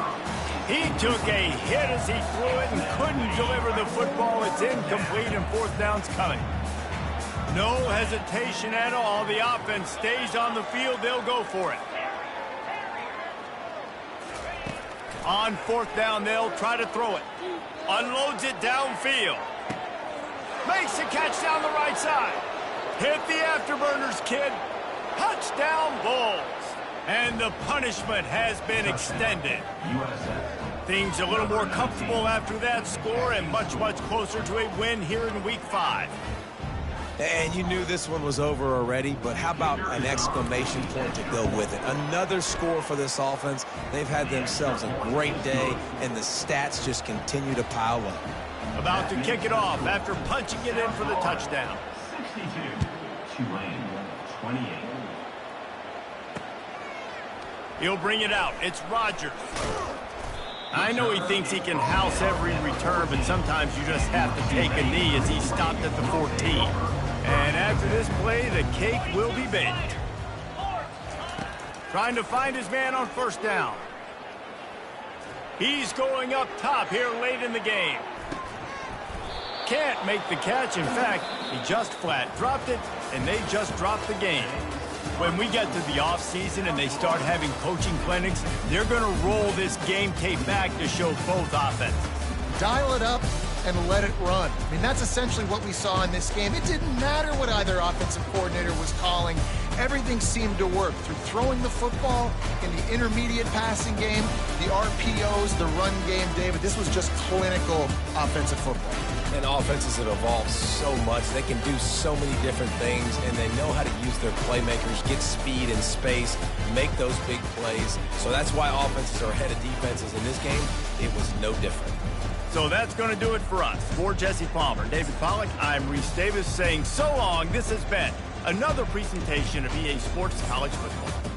He took a hit as he threw it and couldn't deliver the football. It's incomplete and fourth down's coming. No hesitation at all. The offense stays on the field. They'll go for it. On fourth down, they'll try to throw it. Unloads it downfield. Makes a catch down the right side. Hit the afterburners, kid. Touchdown, Bulls. And the punishment has been extended. Things a little more comfortable after that score and much, much closer to a win here in Week 5. And you knew this one was over already, but how about an exclamation point to go with it? Another score for this offense. They've had themselves a great day, and the stats just continue to pile up. About to kick it off after punching it in for the touchdown. 62, Tulane, 28. He'll bring it out. It's Rodgers. I know he thinks he can house every return, but sometimes you just have to take a knee as he stopped at the 14. And after this play, the cake will be baked. Trying to find his man on first down. He's going up top here late in the game. Can't make the catch. In fact, he just flat dropped it, and they just dropped the game. When we get to the offseason and they start having coaching clinics, they're going to roll this game tape back to show both offenses. Dial it up and let it run. I mean, that's essentially what we saw in this game. It didn't matter what either offensive coordinator was calling. Everything seemed to work through throwing the football in the intermediate passing game, the RPOs, the run game, David. This was just clinical offensive football. And offenses have evolved so much. They can do so many different things, and they know how to use their playmakers, get speed and space, make those big plays. So that's why offenses are ahead of defenses. In this game, it was no different. So that's going to do it for us. For Jesse Palmer, David Pollack, I'm Reese Davis saying so long. This has been another presentation of EA Sports College Football.